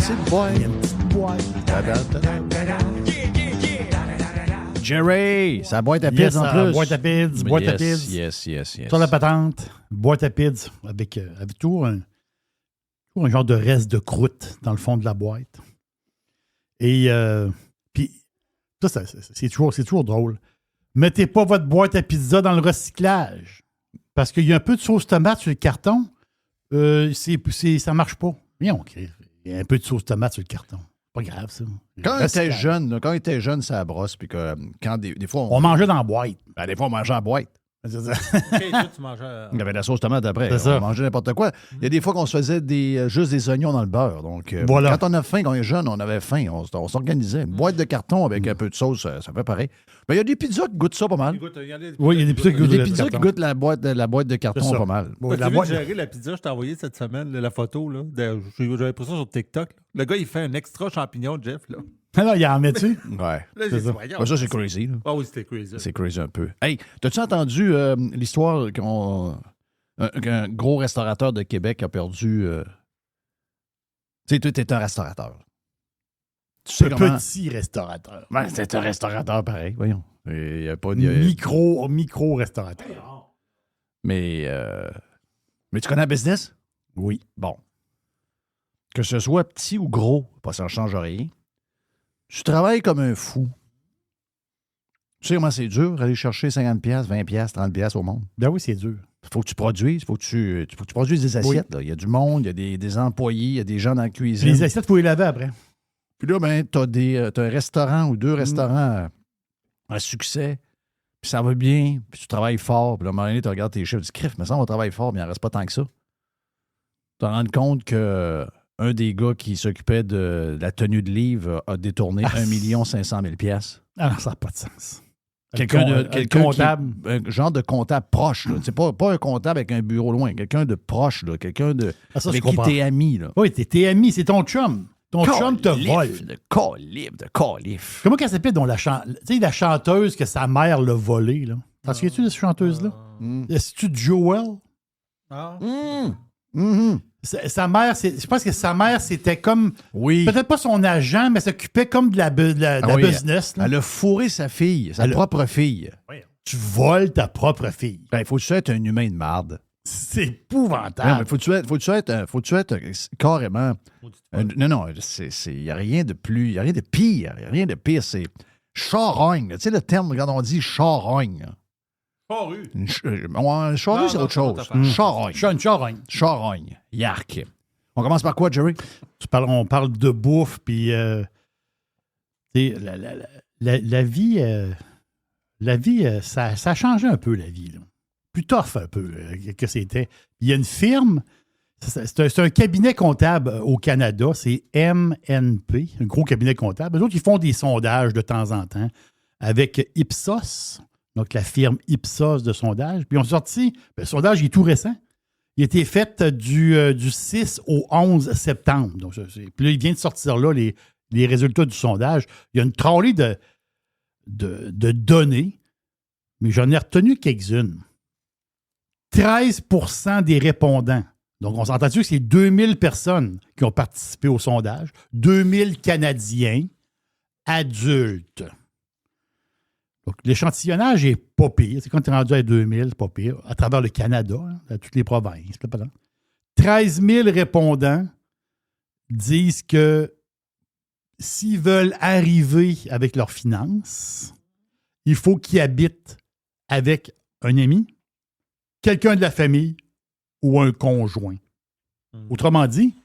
petite boîte. Il y a une petite boîte. Jerry, sa boîte à pids en plus. Boîte à pids, boîte à pids. Yes. Sur la patente, boîte à pids avec tout un genre de reste de croûte dans le fond de la boîte. Et puis, ça c'est toujours drôle. Mettez pas votre boîte à pizza dans le recyclage. Parce qu'il y a un peu de sauce tomate sur le carton. Ça marche pas. Voyons, il y a un peu de sauce tomate sur le carton. Pas grave, ça. Quand il était jeune, ça brosse. Puis que quand des fois. On mangeait dans la boîte. Des fois, on mangeait en boîte. OK, toi, tu mangeais... Il y avait de la sauce tomate après. C'est ça. On mangeait n'importe quoi. Il y a des fois qu'on se faisait juste des oignons dans le beurre. Donc, voilà. Quand on a faim, quand on est jeune, on avait faim. On s'organisait. Une boîte de carton avec un peu de sauce, ça fait pareil. Mais il y a des pizzas qui goûtent ça pas mal. Oui, il y a des pizzas qui goûtent Des pizzas qui goûtent la boîte de carton pas mal. Oui, T'as vu gérer la pizza, je t'ai envoyé cette semaine la photo. Là, j'avais pris ça sur TikTok. Là. Le gars, il fait un extra champignon, Jeff. Là. Alors, il en met-tu? Ouais. Là, j'ai dit, voyons. Ça, c'est crazy. Là. Ah oui, c'était crazy. C'est crazy un peu. Hey, t'as-tu entendu l'histoire qu'un gros restaurateur de Québec a perdu... Tu sais, toi, t'es un restaurateur. Tu sais Petit restaurateur. Ben, c'est un restaurateur pareil, voyons. Il y a pas Micro restaurateur. Mais tu connais la business? Oui. Bon. Que ce soit petit ou gros, ça ne change rien. Tu travailles comme un fou. Tu sais comment c'est dur aller chercher 50$, 20$, 30$ au monde? Ben oui, c'est dur. Il faut que tu produises, il faut que tu produises des assiettes. Oui. Il y a du monde, il y a des employés, il y a des gens dans la cuisine. Les assiettes, il faut les laver après. Puis là, ben, tu as un restaurant ou deux restaurants à succès, puis ça va bien, puis tu travailles fort. Puis là, à un moment donné, tu regardes tes chiffres, tu dis, crif, mais ça, on travaille fort, mais il n'en reste pas tant que ça. Tu te rends compte que un des gars qui s'occupait de la tenue de livre a détourné 1 500 000 $. Ah non, ça n'a pas de sens. Quelqu'un comptable. Un genre de comptable proche. Là. C'est pas un comptable avec un bureau loin. Quelqu'un de proche. Là. Quelqu'un avec qui t'es ami. Là. Oui, t'es ami. C'est ton chum. Ton chum te vole. De calif. Comment qu'elle s'appelle, donc, la chanteuse que sa mère l'a volée, là? T'en souviens-tu de cette chanteuse-là? Est-ce-tu Joel? Ah. Sa mère, je pense que sa mère, c'était comme... Oui. Peut-être pas son agent, mais s'occupait comme de la business. Là. Elle a fourré sa fille, sa propre fille. Tu voles ta propre fille. Il faut-tu être un humain de marde? C'est Non, épouvantable. mais faut-tu être carrément. Non, il n'y a rien de plus, il n'y a rien de pire. Il n'y a rien de pire. C'est charogne. Tu sais le terme, quand on dit charogne. Paru. Charrue, Non, c'est non, autre c'est chose. autre affaire. Charogne. Une charogne. Charogne. Yark. On commence par quoi, Jerry? On parle de bouffe, puis tu sais, la vie, ça a changé un peu, la vie. Là. Plus tough un peu que c'était. Il y a une firme, c'est un cabinet comptable au Canada, c'est MNP, un gros cabinet comptable. Eux autres, ils font des sondages de temps en temps avec Ipsos, donc la firme Ipsos de sondage. Puis ils ont sorti, le sondage il est tout récent. Il a été fait du 6 au 11 septembre. Donc, puis là, il vient de sortir là les résultats du sondage. Il y a une trolley de données, mais j'en ai retenu quelques-unes. 13% des répondants. Donc, on s'entend-tu que c'est 2000 personnes qui ont participé au sondage, 2000 Canadiens adultes. Donc, l'échantillonnage n'est pas pire. C'est quand tu es rendu à 2000, c'est pas pire. À travers le Canada, à toutes les provinces. 13 000 répondants disent que s'ils veulent arriver avec leurs finances, il faut qu'ils habitent avec un ami, quelqu'un de la famille ou un conjoint. Autrement dit,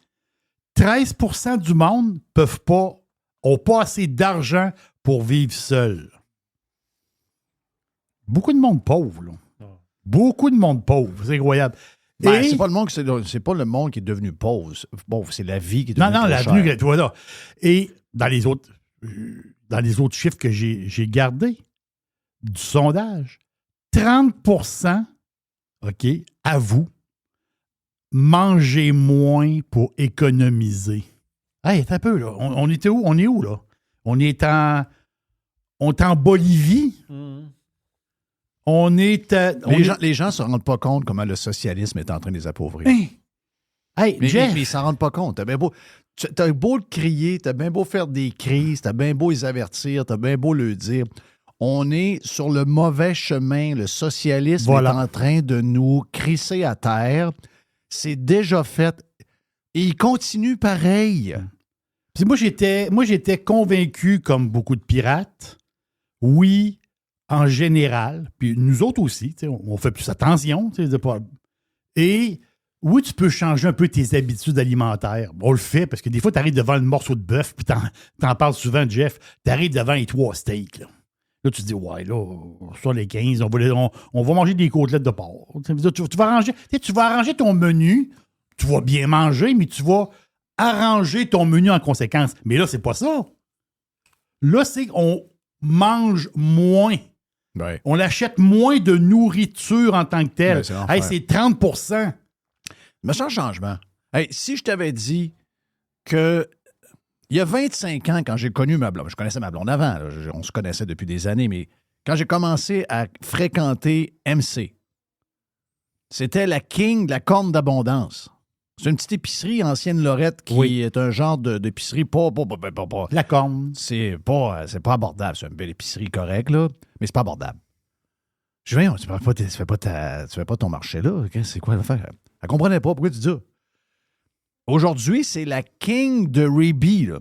13% du monde n'ont pas assez d'argent pour vivre seul. Beaucoup de monde pauvre, là. Beaucoup de monde pauvre. C'est incroyable. Ben, c'est pas le monde qui est devenu pauvre. C'est la vie qui est devenue Non, la chère. vie, voilà. Et dans les autres chiffres que j'ai gardés du sondage, 30%, OK, avouent manger moins pour économiser. Hey, attends un peu, là. On était où? On est où, là? On est en Bolivie. Les gens ne se rendent pas compte comment le socialisme est en train de les appauvrir. Hey, Mais Jeff, ils ne s'en rendent pas compte. T'as beau le crier, t'as bien beau faire des crises, t'as bien beau les avertir, t'as bien beau le dire. On est sur le mauvais chemin. Le socialisme est en train de nous crisser à terre. C'est déjà fait. Et il continue pareil. puis moi, j'étais convaincu, comme beaucoup de pirates, oui, en général, puis nous autres aussi, on fait plus attention. Et oui, tu peux changer un peu tes habitudes alimentaires. On le fait parce que des fois, tu arrives devant le morceau de bœuf, puis t'en parles souvent, Jeff, tu arrives devant les 3 steaks. Là, tu te dis, ouais, là, sur les 15, on va manger des côtelettes de porc. Tu vas arranger ton menu, tu vas bien manger, mais tu vas arranger ton menu en conséquence. Mais là, c'est pas ça. Là, c'est qu'on mange moins. Ouais. On achète moins de nourriture en tant que telle. Ouais, c'est l'enfer. Hey, c'est 30%. Mais sans changement. Hey, si je t'avais dit que il y a 25 ans, quand j'ai connu ma blonde, je connaissais ma blonde avant, là, on se connaissait depuis des années, mais quand j'ai commencé à fréquenter MC, c'était la king de la corne d'abondance. C'est une petite épicerie ancienne Lorette qui est un genre d'épicerie pas. La corne. C'est pas abordable. C'est une belle épicerie correcte, là, mais c'est pas abordable. Je viens, tu fais pas ton marché là. C'est quoi l'affaire? Elle comprenait pas. Pourquoi tu dis ça? Aujourd'hui, c'est la king de Reebee, là.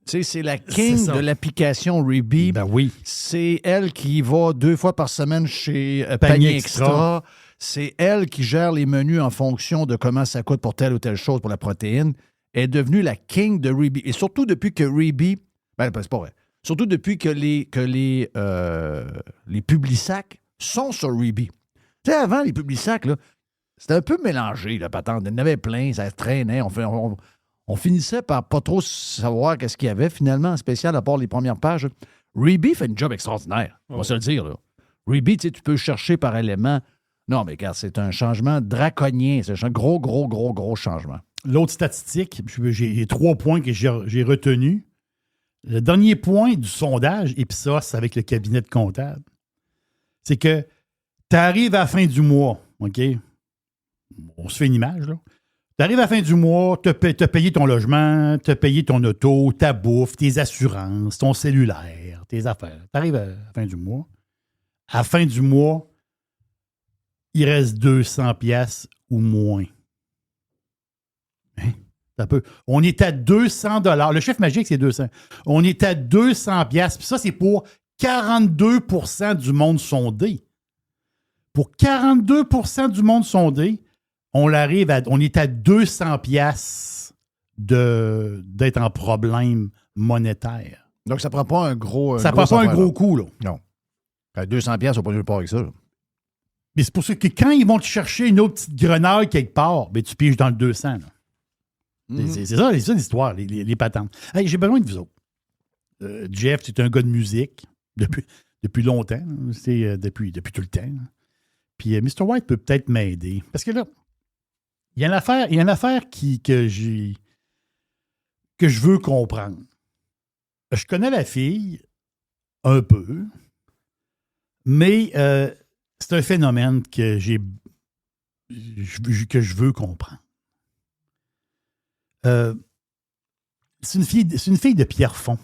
Tu sais, c'est la king de l'application Reebee. Ben oui. C'est elle qui va 2 fois par semaine chez Panier Extra. C'est elle qui gère les menus en fonction de comment ça coûte pour telle ou telle chose pour la protéine. Elle est devenue la king de Reebee. Et surtout depuis que Reebee... Ben, c'est pas vrai. Surtout depuis que les Publisac sont sur Reebee. Tu sais, avant, les Publisac, là, c'était un peu mélangé, la patente. Il y en avait plein, ça traînait. On finissait par pas trop savoir qu'est-ce qu'il y avait finalement en spécial, à part les premières pages. Reebee fait un job extraordinaire, on va se le dire. Là. Reebee, tu sais, tu peux chercher par élément. Non, mais regarde, c'est un changement draconien. C'est un gros changement. L'autre statistique, j'ai 3 points que j'ai retenus. Le dernier point du sondage Ipsos avec le cabinet de comptable, c'est que tu arrives à la fin du mois, OK? On se fait une image, là. Tu arrives à la fin du mois, tu as payé ton logement, tu as payé ton auto, ta bouffe, tes assurances, ton cellulaire, tes affaires. Tu arrives à la fin du mois. À la fin du mois, il reste 200 pièces ou moins. Hein? Un peu. On est à 200 $. Le chiffre magique, c'est 200. On est à 200 pièces. Puis ça, c'est pour 42 % du monde sondé. Pour 42 % du monde sondé, on est à 200 pièces d'être en problème monétaire. Donc, ça prend pas un gros... Ça prend pas un gros coup, là. Non. À 200 pièces, on va pas nulle part avec ça. Là. Mais c'est pour ça que quand ils vont te chercher une autre petite grenade quelque part, ben tu piges dans le 200. Là. C'est ça l'histoire, les patentes. Hey, j'ai besoin de vous autres. Jeff, c'est un gars de musique depuis longtemps. C'est depuis tout le temps. Puis Mr. White peut peut-être m'aider. Parce que là, il y a une affaire que je veux comprendre. Je connais la fille un peu, mais c'est un phénomène que je veux comprendre. C'est une fille de Pierrefonds.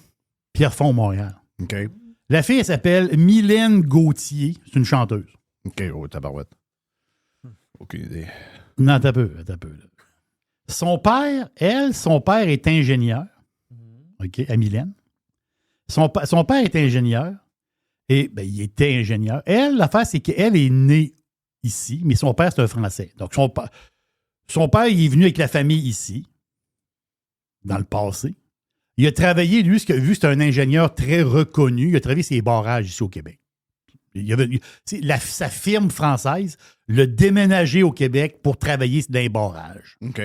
Pierrefonds, Montréal. OK. La fille, elle s'appelle Mylène Gauthier. C'est une chanteuse. OK, oh, tabarouette. Aucune idée. Non, attends un peu. Là. Son père est ingénieur. OK, à Mylène. Son père est ingénieur. Et ben, il était ingénieur. Elle, l'affaire, c'est qu'elle est née ici, mais son père, c'est un Français. Donc, son père, il est venu avec la famille ici, dans le passé. Il a travaillé, lui, vu que c'est un ingénieur très reconnu, il a travaillé ses barrages ici au Québec. Sa firme française l'a déménagé au Québec pour travailler dans les barrages. OK.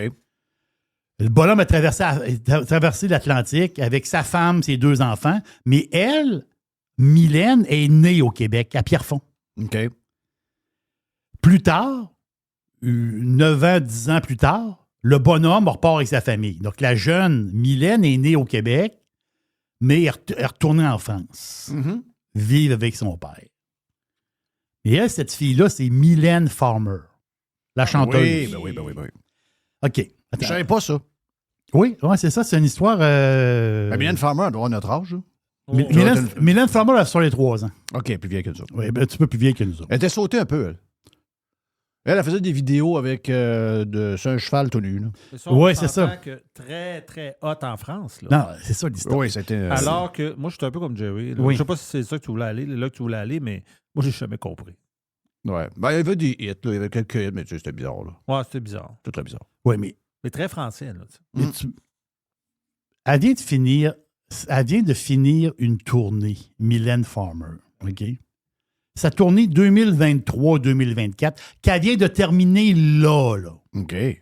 Le bonhomme a traversé l'Atlantique avec sa femme, ses 2 enfants, mais elle, Mylène, est née au Québec, à Pierrefonds. OK. Plus tard, 9 ans, 10 ans plus tard, le bonhomme repart avec sa famille. Donc, la jeune Mylène est née au Québec, mais elle est retournée en France, vivre avec son père. Et elle, cette fille-là, c'est Mylène Farmer, la chanteuse. Oui. OK. Je Attends. savais pas ça. Oui, ouais, c'est ça, c'est une histoire... Mylène Farmer, elle doit avoir notre âge. Là. Mylène Farmer, elle a sur les 3 ans. OK, plus vieille que nous autres. Oui, un petit peu plus vieille que nous autres. Elle était sautée un peu, elle. Elle faisait des vidéos avec sur un cheval tout nu. Oui, c'est ça. Que très, très hot en France. Là. Non, c'est ça l'histoire. Oui, c'était... Alors que moi, je suis un peu comme Jerry. Oui. Je sais pas si c'est ça que tu voulais aller, là que tu voulais aller, mais moi, j'ai jamais compris. Ouais. Ben, il y avait des hits, là. Il y avait quelques hits, mais tu sais, c'était bizarre, là. Ouais, c'était bizarre. C'était très bizarre. Oui, mais... Mais très français, là. Elle vient de finir une tournée, Mylène Farmer, OK? Sa tournée 2023-2024, qu'elle vient de terminer là. OK. Il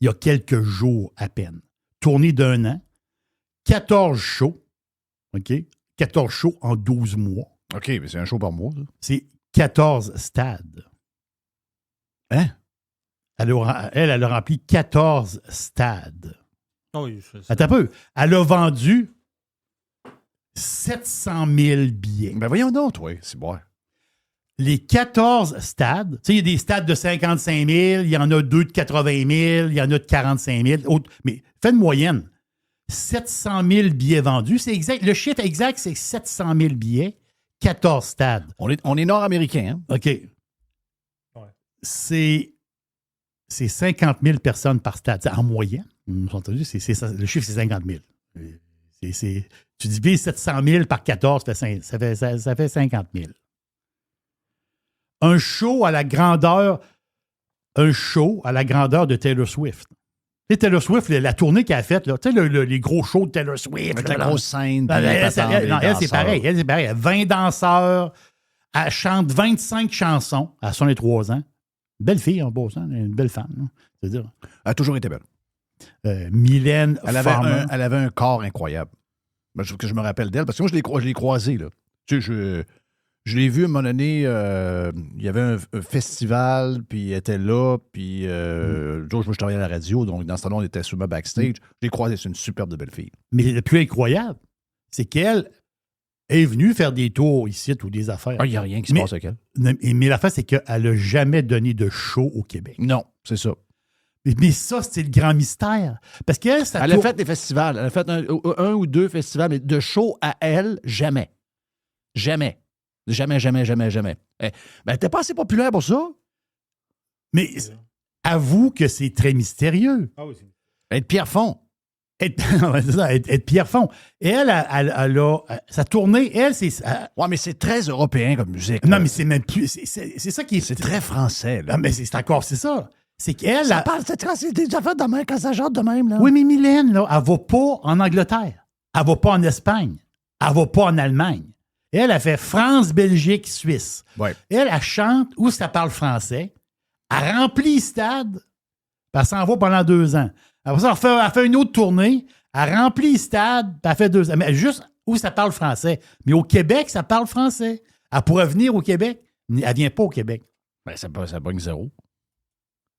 y a quelques jours à peine. Tournée d'1 an, 14 shows, OK? 14 shows en 12 mois. OK, mais c'est un show par mois, ça. C'est 14 stades. Hein? Elle a rempli 14 stades. Oh, oui, je sais. Attends un peu. Elle a vendu 700 000 billets. Ben voyons donc, oui, c'est bon. Les 14 stades, tu sais, il y a des stades de 55 000, il y en a 2 de 80 000, il y en a de 45 000, autres, mais fais une moyenne. 700 000 billets vendus, c'est exact. Le chiffre exact, c'est 700 000 billets, 14 stades. On est nord-américain, hein? OK. Ouais. C'est 50 000 personnes par stade. En moyenne, entendu, c'est ça, le chiffre, c'est 50 000. Tu divises 700 000 par 14, ça fait 50 000. Un show à la grandeur de Taylor Swift. Tu sais, Taylor Swift, la tournée qu'elle a faite, là, tu sais, les gros shows de Taylor Swift. Avec la grosse scène. Elle, c'est pareil. Elle, 20 danseurs. Elle chante 25 chansons. Elle a 3 ans. Une belle fille, en beau sang. Une belle femme. Hein, c'est-à-dire. Elle a toujours été belle. Mylène Farmer. Elle avait un corps incroyable. Que je me rappelle d'elle, parce que moi, je l'ai croisée, là. Tu sais, je l'ai vu à un moment donné, il y avait un festival, puis elle était là, puis moi, je travaillais à la radio, donc dans ce temps-là, on était sur ma backstage. Je l'ai croisée, c'est une superbe de belle fille. Mais le plus incroyable, c'est qu'elle est venue faire des tours ici ou des affaires. Il n'y a rien qui se passe avec elle. Mais l'affaire, c'est qu'elle n'a jamais donné de show au Québec. Non, c'est ça. Mais ça, c'est le grand mystère. Parce qu'elle, elle a fait des festivals. Elle a fait un ou 2 festivals, mais de show à elle, jamais. Jamais. Jamais. Ben, elle n'était pas assez populaire pour ça. Mais avoue que c'est très mystérieux. Ah oui, Être Pierrefonds. C'est ça, être Pierrefonds. Et elle a sa tournée, elle, c'est... Ouais, mais c'est très européen comme musique. non, là. mais c'est même plus... C'est ça qui est... C'est très français, là. Non, mais c'est encore, c'est ça. C'est qu'elle... Ça parle, c'est des affaires de même, quand ça chante de même, là. Oui, mais Mylène, là, elle va pas en Angleterre. Elle va pas en Espagne. Elle va pas en Allemagne. Elle a fait France, Belgique, Suisse. Ouais. Elle chante où ça parle français. Elle remplit le stade. Puis elle s'en va pendant 2 ans. Après ça, elle fait une autre tournée. Elle remplit le stade. Puis elle fait 2 ans. Mais juste où ça parle français. Mais au Québec, ça parle français. Elle pourrait venir au Québec. Elle vient pas au Québec. Ben, ça pogne zéro.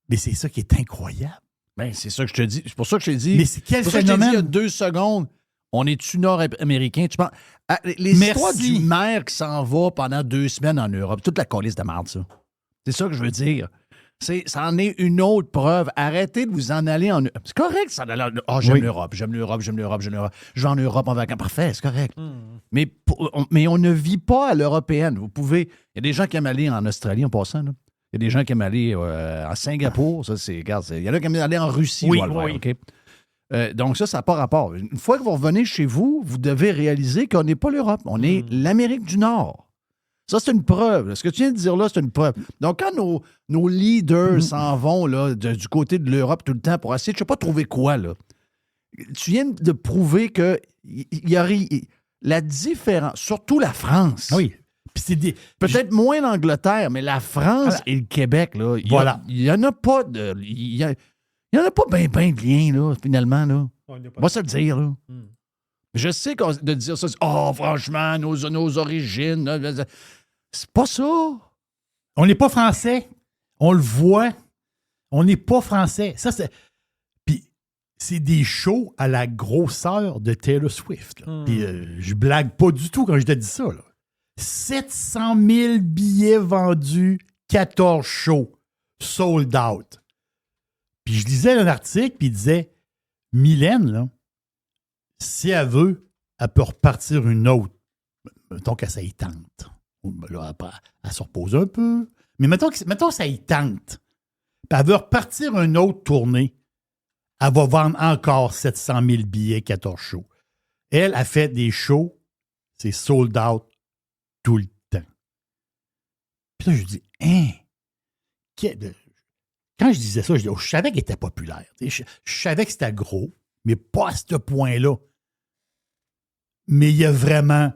Mais c'est ça qui est incroyable. Ben, c'est ça que je te dis. C'est pour ça que je te dis. Mais c'est quel c'est pour ça que je t'ai dit il y a phénomène? 2 secondes. On est-tu nord-américain? Tu penses. Les histoires Merci. du maire qui s'en va pendant 2 semaines en Europe, toute la colisse de merde, ça. C'est ça que je veux dire. Ça en est une autre preuve. Arrêtez de vous en aller en Europe. C'est correct, ça. J'aime Oui. l'Europe, j'aime l'Europe. Je vais en Europe en vacances. Parfait, c'est correct. Mais on ne vit pas à l'européenne. Vous pouvez. Il y a des gens qui aiment aller en Australie en passant, là. Il y a des gens qui aiment aller en Singapour. Ça, c'est. Regarde, il y en a qui aiment aller en Russie. Oui, je dois le oui. voir, OK? Donc, ça n'a pas rapport. Une fois que vous revenez chez vous, vous devez réaliser qu'on n'est pas l'Europe. On est l'Amérique du Nord. Ça, c'est une preuve. Ce que tu viens de dire là, c'est une preuve. Donc, quand nos leaders s'en vont là, du côté de l'Europe tout le temps pour essayer, je ne sais pas trouver quoi, là. Tu viens de prouver que il y a la différence, surtout la France. Oui. Puis c'est des... Peut-être moins l'Angleterre, mais la France et le Québec, là, Voilà. il n'y en a pas de. Il y en a pas bien de lien, là, finalement, là. On va se le dire, là. Je sais de dire ça, franchement, nos origines, là, c'est pas ça. On n'est pas français. On le voit. On n'est pas français. Ça, c'est... Puis c'est des shows à la grosseur de Taylor Swift. Là. Puis je blague pas du tout quand je te dis ça. Là. 700 000 billets vendus, 14 shows, sold out. Puis je lisais un article, puis il disait, Mylène, là, si elle veut, elle peut repartir une autre. Mettons que ça y tente. Là, elle se repose un peu. Mais mettons que ça y tente. Puis elle veut repartir une autre tournée. Elle va vendre encore 700 000 billets, 14 shows. Elle a fait des shows, c'est sold out tout le temps. Puis là, je dis, quand je disais ça, je savais qu'elle était populaire. Je savais que c'était gros, mais pas à ce point-là. Mais il y a vraiment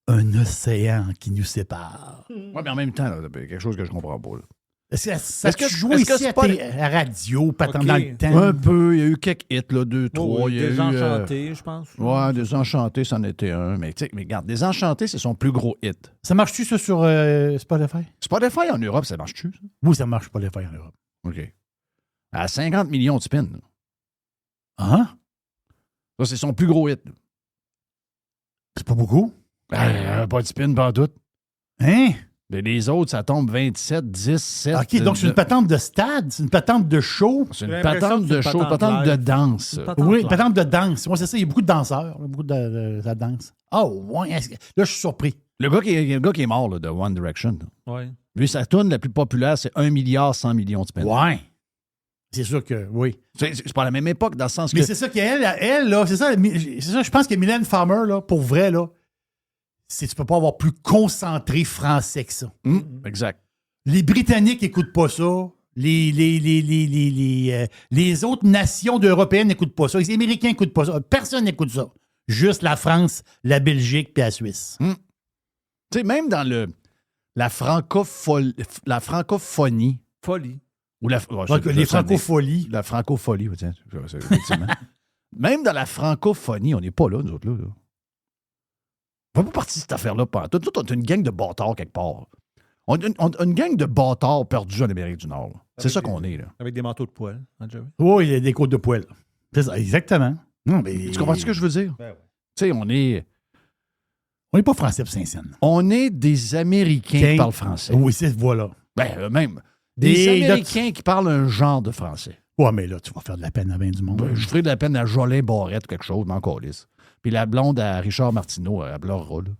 un océan qui nous sépare. Oui, mais en même temps, là, quelque chose que je comprends pas. Là. Est-ce que je jouais ici c'est pas à la radio, pas tant Ok. dans le temps? Un peu, il y a eu quelques hits, là, 2, 3. il y a eu, Désenchanté, je pense. ouais, Désenchanté, c'en était un. Mais regarde, Désenchanté, c'est son plus gros hit. Ça marche-tu, ça, sur Spotify? Spotify en Europe, ça marche-tu, ça? Oui, ça marche Spotify en Europe. OK. À 50 millions de spins. Là. Hein? Ça, c'est son plus gros hit. Là. C'est pas beaucoup? Pas de spin, pas tout. Hein? Mais les autres, ça tombe 27, 10, 7. OK, donc c'est une patente de stade, c'est une patente de show. C'est une J'ai l'impression patente que de c'est une show, patente patente de live. danse. Une patente Oui, live. une patente de danse. Moi, c'est ça, il y a beaucoup de danseurs, beaucoup de la danse. Oh, ouais. Là, je suis surpris. Le gars qui est mort là, de One Direction, là. Ouais. Lui, sa tune la plus populaire, c'est 1 milliard 100 millions de spins. Ouais. C'est sûr que oui. C'est pas la même époque, dans le sens Mais que... c'est ça qu'elle, là, c'est ça, je pense que Mylène Farmer, là, pour vrai, là, tu peux pas avoir plus concentré français que ça. Exact. Les Britanniques n'écoutent pas ça. Les autres nations européennes n'écoutent pas ça. Les Américains n'écoutent pas ça. Personne n'écoute ça. Juste la France, la Belgique puis la Suisse. Tu sais, même dans la francophonie, Folie. ou la... Les francopholies. La francophonie, tiens, effectivement. Même dans la francophonie, on n'est pas là, nous autres, là. On ne fait pas partie de cette affaire-là. Tout, on a une gang de bâtards quelque part. On a une gang de bâtards perdus en Amérique du Nord. là. C'est ça qu'on est, là. Avec des manteaux de poêle, hein, Jerry? Oui, il y a des côtes de poêle. C'est ça, exactement. Non, mais... Tu comprends ce que je veux dire? Ben ouais. Tu sais, on est pas français pour Saint-Saëns. On est des Américains qui parlent français. Oui, c'est voilà. Ben, même. Des Américains qui parlent un genre de français. Ouais, mais là, tu vas faire de la peine à bien du monde. Ben, je ferai de la peine à Jolin Barrette ou quelque chose, mais encore lisse. Puis la blonde à Richard Martineau, elle pleurera, là.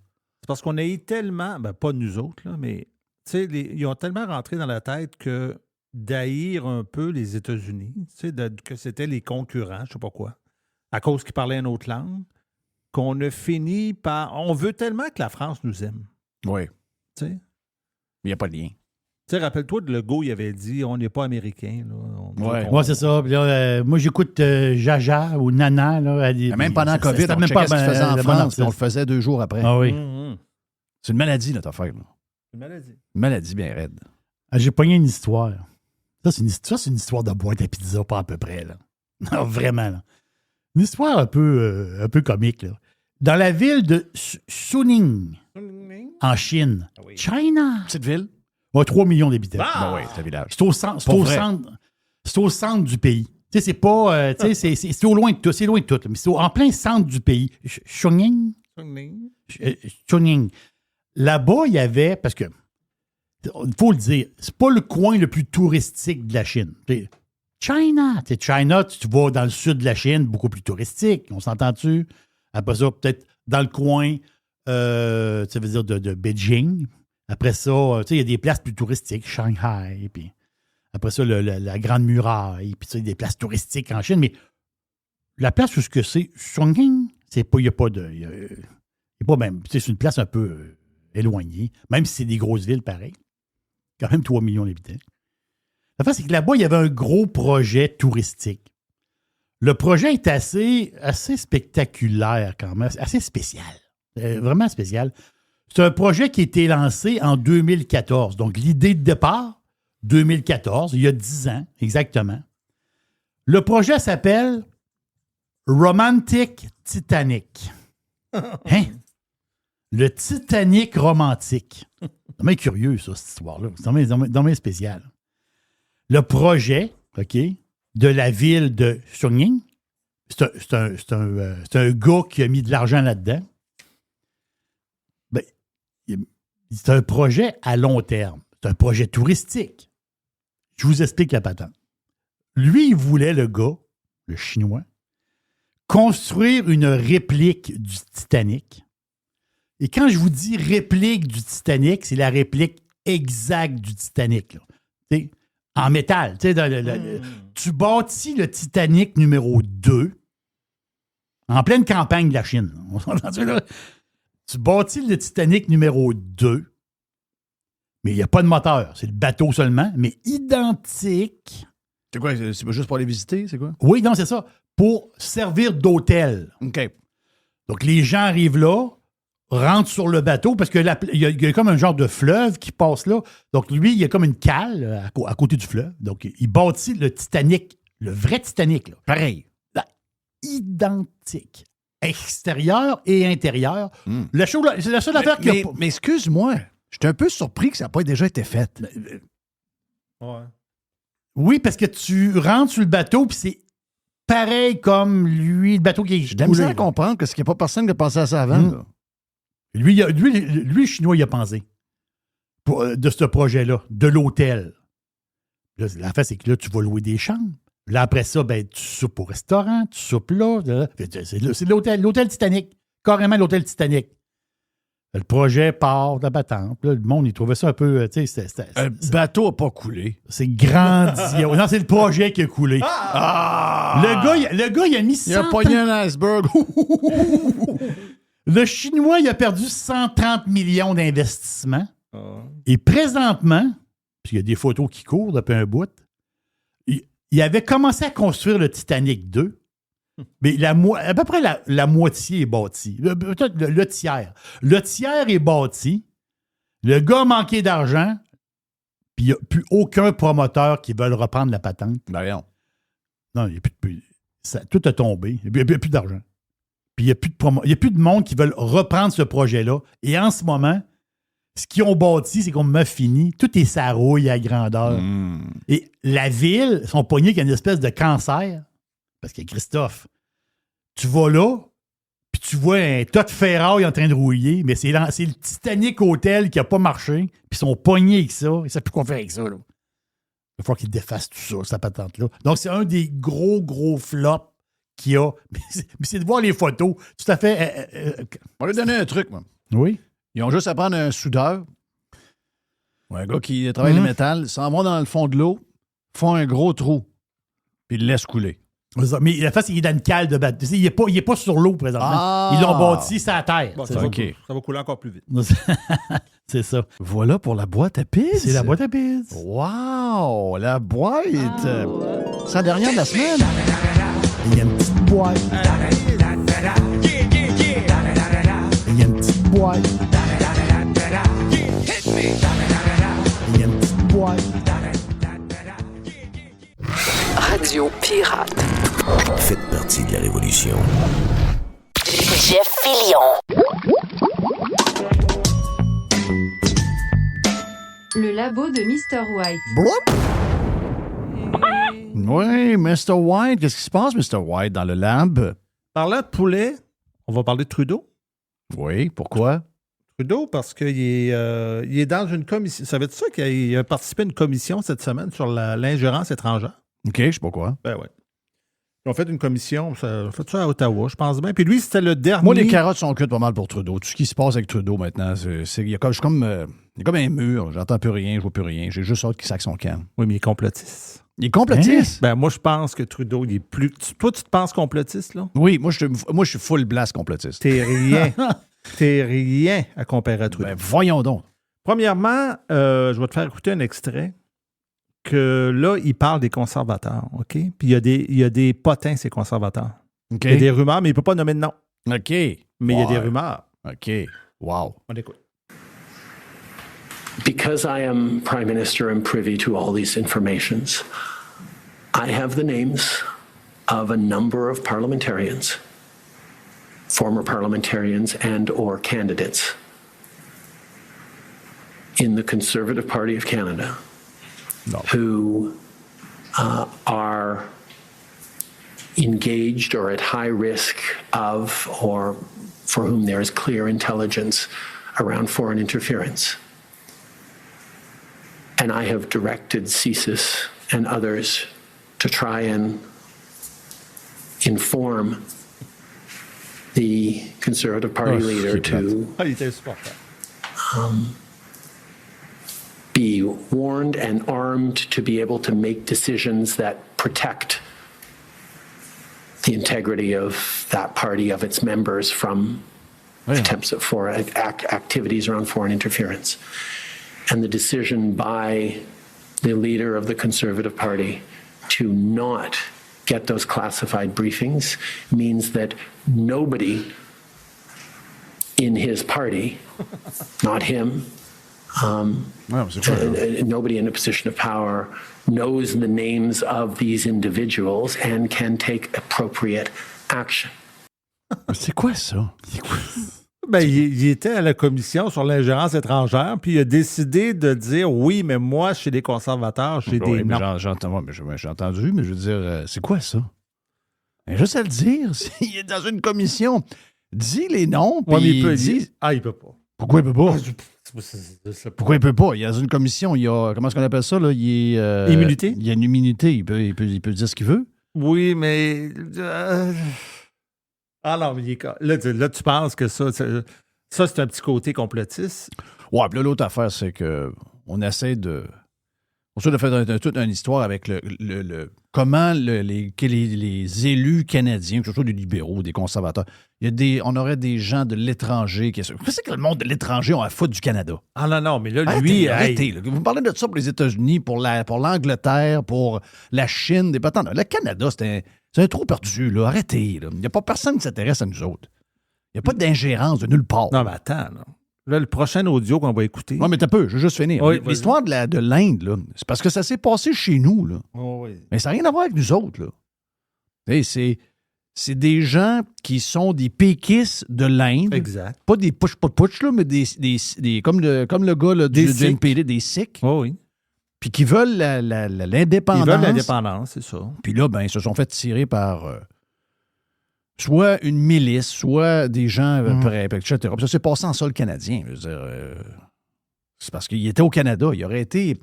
C'est parce qu'on a eu tellement, ben pas nous autres, là, mais tu sais, ils ont tellement rentré dans la tête que d'haïr un peu les États-Unis, tu sais, que c'était les concurrents, je sais pas quoi, à cause qu'ils parlaient une autre langue, qu'on a fini par... On veut tellement que la France nous aime, Oui. tu sais. Il n'y a pas de lien. Tu sais, rappelle-toi de Legault, il avait dit, on n'est pas américain. Là. Moi, c'est ça. Puis là, moi, j'écoute Jaja ou Nana. Là, Même pendant COVID, c'était on même checkait pas ce qu'il faisait en le bon France, artiste. puis on le faisait 2 jours après. Ah oui. C'est une maladie, notre affaire. Là. Une maladie. Une maladie bien raide. Ah, j'ai pogné une histoire. Ça, c'est une histoire de boîte à pizza, pas à peu près. Là. Non, vraiment. Là. Une histoire un peu comique. Là. Dans la ville de Suning, en Chine, Ah oui. China, Petite ville? 3 millions d'habitants. Ben oui, c'est un village. C'est au centre, Pas vrai. c'est au centre du pays. Tu sais, c'est pas. Tu sais, c'est au loin de tout. C'est loin de tout. Mais c'est en plein centre du pays. Chongqing. Chongqing. Là-bas, il y avait. Parce que. Il faut le dire, c'est pas le coin le plus touristique de la Chine. China. China, tu vas dans le sud de la Chine, beaucoup plus touristique. On s'entend-tu? Après ça, peut-être dans le coin, ça veut dire de Beijing. Après ça, il y a des places plus touristiques, Shanghai, puis après ça, la Grande Muraille, puis il y a des places touristiques en Chine, mais la place où c'est Chongqing, il n'y a pas de... Il y a pas même... C'est une place un peu éloignée, même si c'est des grosses villes pareilles. Quand même 3 millions d'habitants. La fin, c'est que là-bas, il y avait un gros projet touristique. Le projet est assez spectaculaire quand même, assez spécial. Vraiment spécial. C'est un projet qui a été lancé en 2014. Donc, l'idée de départ, 2014, il y a 10 ans exactement. Le projet s'appelle Romantic Titanic. Hein? Le Titanic romantique. C'est vraiment curieux, ça, cette histoire-là. C'est vraiment spécial. Le projet, OK, de la ville de Chongqing, c'est un gars qui a mis de l'argent là-dedans. Ben, c'est un projet à long terme. C'est un projet touristique. Je vous explique la patente. Lui, il voulait, le gars, le Chinois, construire une réplique du Titanic. Et quand je vous dis réplique du Titanic, c'est la réplique exacte du Titanic. Là. En métal. Tu bâtis le Titanic numéro 2 en pleine campagne de la Chine. Tu bâtis le Titanic numéro 2, mais il n'y a pas de moteur. C'est le bateau seulement, mais identique. C'est quoi? C'est juste pour aller visiter? C'est quoi? Oui, non, c'est ça. Pour servir d'hôtel. OK. Donc, les gens arrivent là, rentrent sur le bateau, parce qu'il y a comme un genre de fleuve qui passe là. Donc, lui, il y a comme une cale à côté du fleuve. Donc, il bâtit le Titanic, le vrai Titanic. Là. Pareil. Là, identique. Extérieur et intérieur. C'est la seule affaire qu'il y a pas. Mais excuse-moi, je suis un peu surpris que ça n'a pas déjà été fait. Ouais. Oui, parce que tu rentres sur le bateau, puis c'est pareil comme lui, le bateau qui est J'ai de la misère à comprendre qu'il n'y a pas personne qui a pensé à ça avant. Là. Lui, le Chinois, il a pensé de ce projet-là, de l'hôtel. Là, la fin, c'est que là, tu vas louer des chambres. Là, après ça, ben, tu soupes au restaurant, tu soupes là. C'est l'hôtel Titanic. Carrément l'hôtel Titanic. Le projet part de la patente. Là, le monde, il trouvait ça un peu... Un bateau n'a pas coulé. C'est grandiose. Non, c'est le projet qui a coulé. Le gars, il a mis 100 Il a pogné un iceberg. Le Chinois, il a perdu 130 millions d'investissements. Et présentement, puisqu'il y a des photos qui courent depuis un bout, il avait commencé à construire le Titanic 2, mais à peu près la moitié est bâtie. Peut-être le tiers. Le tiers est bâti. Le gars a manqué d'argent, puis il n'y a plus aucun promoteur qui veut reprendre la patente. Ben Non, il n'y a plus tout a tombé. Il n'y a plus d'argent. Puis il n'y a plus de monde qui veulent reprendre ce projet-là. Et en ce moment, ce qu'ils ont bâti, c'est qu'on m'a fini. Tout est sarouille à grandeur. Et la ville, ils sont pognés qu'il y a une espèce de cancer. Parce que Christophe, tu vas là, puis tu vois un tas de ferraille en train de rouiller, mais c'est le Titanic Hotel qui n'a pas marché, puis ils sont pognés avec ça. Ils ne savent plus quoi faire avec ça. Là. Il va falloir qu'ils défassent tout ça, sa patente-là. Donc, c'est un des gros flops qu'il y a. Mais c'est de voir les photos. Tout à fait... On va lui donner un truc, moi. Oui. Ils ont juste à prendre un soudeur ou un gars qui travaille le métal, s'en va dans le fond de l'eau, font un gros trou, puis le laissent couler. Mais la face, il est dans une cale de bateau. Il n'est pas sur l'eau présentement. Ah! Ils l'ont bâti, c'est à terre. Bon, C'est ça, ça. va OK. couler, ça va couler encore plus vite. C'est ça. Voilà pour la boîte à pizza. C'est la boîte à pizza. Wow! La boîte! C'est la dernière de la semaine. Il y a une petite boîte. Il y a une petite boîte. Il y a une petite boîte. Radio Pirate. Faites partie de la révolution. Jeff Fillion. Le labo de Mr. White. Oui, Mr. White. Qu'est-ce qui se passe, Mr. White, dans le lab? Parlant de poulet, on va parler de Trudeau. Oui, pourquoi? Trudeau, parce qu'il est, il est dans une commission. Savais-tu ça qu'il a participé à une commission cette semaine sur l'ingérence étrangère? OK, je sais pas quoi. Ben oui. Ils ont fait une commission, ça fait ça à Ottawa, je pense bien. Puis lui, c'était le dernier. Moi, les carottes sont cuites pas mal pour Trudeau. Tout ce qui se passe avec Trudeau maintenant, il y a comme, il y a comme un mur. J'entends plus rien, je vois plus rien. J'ai juste hâte qu'il sac son camp. Oui, mais il est complotiste. Il est complotiste? Ben moi, je pense que Trudeau, il est plus. Toi, tu te penses complotiste, là? Oui, moi, je suis full blast complotiste. T'es rien. T'es rien à comparer à Trudeau. Ben, voyons donc. Premièrement, je vais te faire écouter un extrait que là, il parle des conservateurs, OK? Puis il y a des potins, ces conservateurs. OK. Il y a des rumeurs, mais il ne peut pas nommer de nom. OK. Mais il y a des Ouais. rumeurs. OK. Wow. On écoute. Because I am Prime Minister and privy to all these informations, I have the names of a number of parliamentarians, former parliamentarians and or candidates in the Conservative Party of Canada No. who are engaged or at high risk of, or for whom there is clear intelligence around foreign interference. And I have directed CSIS and others to try and inform the Conservative Party Oh, leader c'est plate. to Ah, il était insupportable. be warned and armed to be able to make decisions that protect the integrity of that party, of its members, from Yeah. attempts at activities around foreign interference. And the decision by the leader of the Conservative Party to not get those classified briefings means that nobody in his party, not him, Ouais, c'est quoi, ça? nobody in a position of power knows the names of these individuals and can take appropriate action. C'est quoi ça? Ben, il était à la commission sur l'ingérence étrangère, puis il a décidé de dire oui, mais moi, chez les conservateurs, j'ai Oui, des mais noms. j'ai entendu, mais je veux dire, c'est quoi ça? Ben, juste à le dire, il est dans une commission. Dis les noms, puis Ouais, mais il peut dis... dire. Ah, il peut pas. Pourquoi il peut pas? Je sais pas. Pourquoi il peut pas? Il y a une commission, il y a... Comment est-ce qu'on appelle ça, là? Il est, Immunité? Il y a une immunité, il peut dire ce qu'il veut. Oui, mais. Ah non, mais là, tu penses que ça, c'est un petit côté complotiste. Ouais, puis là, l'autre affaire, c'est que on essaie de faire toute une histoire avec comment les élus canadiens, que ce soit des libéraux, des conservateurs, on aurait des gens de l'étranger. Qu'est-ce que le monde de l'étranger ont à foutre du Canada? Ah non, mais là, Arrêtez, lui, arrêtez, hey, là. Vous me parlez de ça pour les États-Unis, pour l'Angleterre, pour la Chine, des patentes. Le Canada, c'est un trou perdu, là. Arrêtez, là. Il n'y a pas personne qui s'intéresse à nous autres. Il n'y a pas d'ingérence de nulle part. non, mais attends, là. Là, le prochain audio qu'on va écouter. Non, mais t'as peu, je veux juste finir. Oui, vas-y. L'histoire de l'Inde, là, c'est parce que ça s'est passé chez nous, là. Oh, oui. Mais ça n'a rien à voir avec nous autres, là. Tu sais, c'est des gens qui sont des péquistes de l'Inde. Exact. Pas des putsch, là, mais comme le gars là, Des du Sikhs. NPD, des Sikhs, Oh, oui. puis qui veulent l'indépendance. Ils veulent l'indépendance, c'est ça. Puis là, ben, ils se sont fait tirer par soit une milice, soit des gens prêts, etc. Puis ça s'est passé en sol canadien. Je veux dire, c'est parce qu'il était au Canada. Il aurait été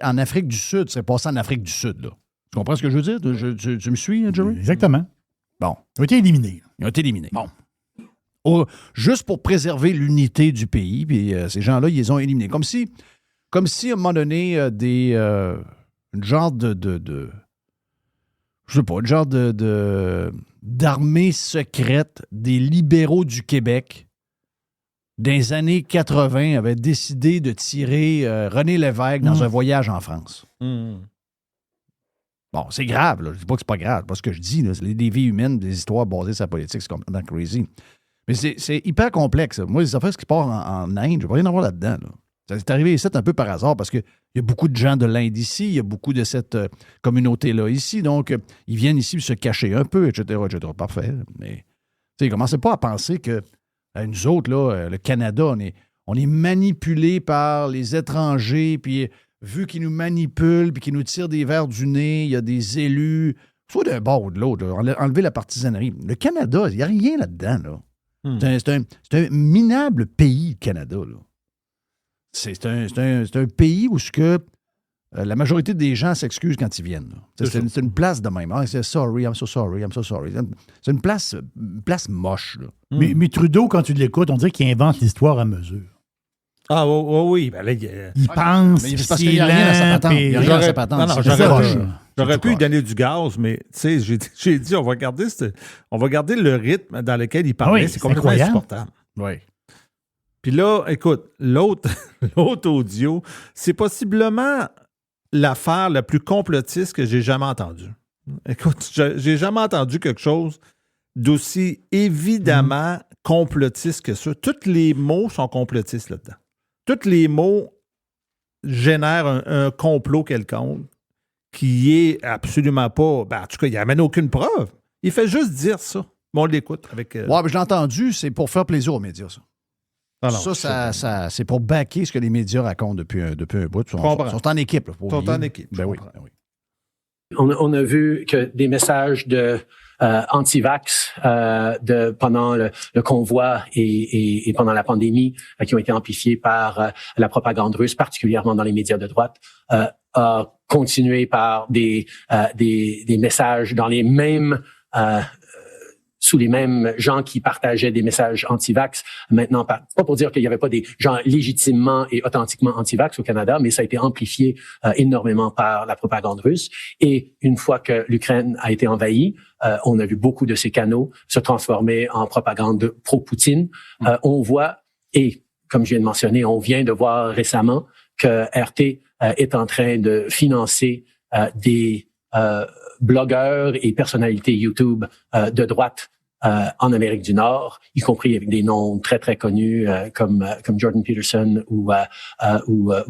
en Afrique du Sud. C'est passé en Afrique du Sud, là. Tu comprends ce que je veux dire? Tu me suis, Jerry? Exactement. Bon. Ils ont été éliminés. Ils ont été éliminés. Bon. Juste pour préserver l'unité du pays, puis ces gens-là, ils les ont éliminés. Comme si à un moment donné, une genre je sais pas, une genre d'armée secrète des libéraux du Québec dans les années 80 avait décidé de tirer René Lévesque dans un voyage en France. Bon, c'est grave, là. Je dis pas que c'est pas grave. C'est pas ce que je dis, là. C'est des vies humaines, des histoires basées sur la politique, c'est complètement crazy. Mais c'est hyper complexe. Moi, les affaires qui partent en Inde, je vais rien avoir là-dedans, là. C'est arrivé ici un peu par hasard parce qu'il y a beaucoup de gens de l'Inde ici, il y a beaucoup de cette communauté-là ici, donc ils viennent ici se cacher un peu, etc. Parfait. Mais commencez pas à penser que nous autres, là, le Canada, on est manipulés par les étrangers, puis vu qu'ils nous manipulent, puis qu'ils nous tirent des verres du nez, il y a des élus, soit d'un bord ou de l'autre, là, enlever la partisanerie. Le Canada, il n'y a rien là-dedans, là. C'est un minable pays, le Canada, là. C'est un pays où la majorité des gens s'excusent quand ils viennent. C'est une place de même. C'est sorry, I'm so sorry, I'm so sorry. C'est une place moche. Là. Mais Trudeau, quand tu l'écoutes, on dirait qu'il invente l'histoire à mesure. Ah oui. Ben là, il pense. Mais c'est parce qu'il n'y a rien à sa patente. Il n'y a rien à sa patente. J'aurais pu lui donner du gaz, mais tu sais, j'ai dit, on va garder le rythme dans lequel il parlait. C'est complètement insupportable. Oui. Puis là, écoute, l'autre audio, c'est possiblement l'affaire la plus complotiste que j'ai jamais entendue. Écoute, j'ai jamais entendu quelque chose d'aussi évidemment complotiste que ça. Tous les mots sont complotistes là-dedans. Tous les mots génèrent un complot quelconque qui est absolument pas... Ben, en tout cas, il n'amène aucune preuve. Il fait juste dire ça. Bon, on l'écoute avec... Ouais, mais je l'ai entendu, c'est pour faire plaisir aux médias, ça. Alors, ça, c'est pour backer ce que les médias racontent depuis un bout. Ils sont en équipe. Ils sont en équipe. Ben oui. On a vu que des messages de anti-vax pendant le convoi et pendant la pandémie qui ont été amplifiés par la propagande russe, particulièrement dans les médias de droite, a continué par des messages dans les mêmes sous les mêmes gens qui partageaient des messages anti-vax. Maintenant, pas pour dire qu'il n'y avait pas des gens légitimement et authentiquement anti-vax au Canada, mais ça a été amplifié énormément par la propagande russe. Et une fois que l'Ukraine a été envahie, on a vu beaucoup de ces canaux se transformer en propagande pro-Poutine. On voit, et comme je viens de mentionner, on vient de voir récemment que RT est en train de financer des blogueurs et personnalités YouTube de droite en Amérique du Nord, y compris avec des noms très très connus comme Jordan Peterson ou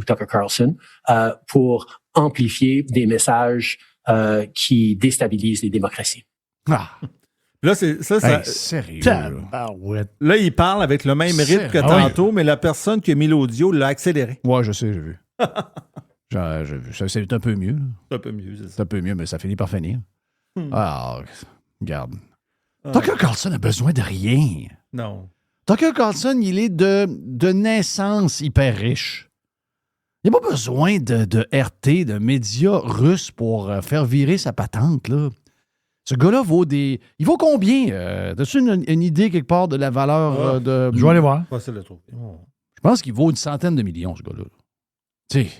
Tucker Carlson, pour amplifier des messages qui déstabilisent les démocraties. Ah. Là, c'est ça. Sérieux. Là, il parle avec le même rythme que tantôt, mais la personne qui a mis l'audio l'a accéléré. Ouais, je sais, j'ai vu. J'ai vu. C'est un peu mieux. C'est un peu mieux, c'est ça. C'est un peu mieux, mais ça finit par finir. Ah, regarde. Tucker Carlson a besoin de rien. Non. Tucker Carlson, il est de naissance hyper riche. Il n'a pas besoin de RT, de médias russes pour faire virer sa patente, là. Ce gars-là vaut des... Il vaut combien? As-tu une idée quelque part de la valeur de... Je vais aller voir. Ouais, c'est le truc. Je pense qu'il vaut une centaine de millions, ce gars-là. Tu sais,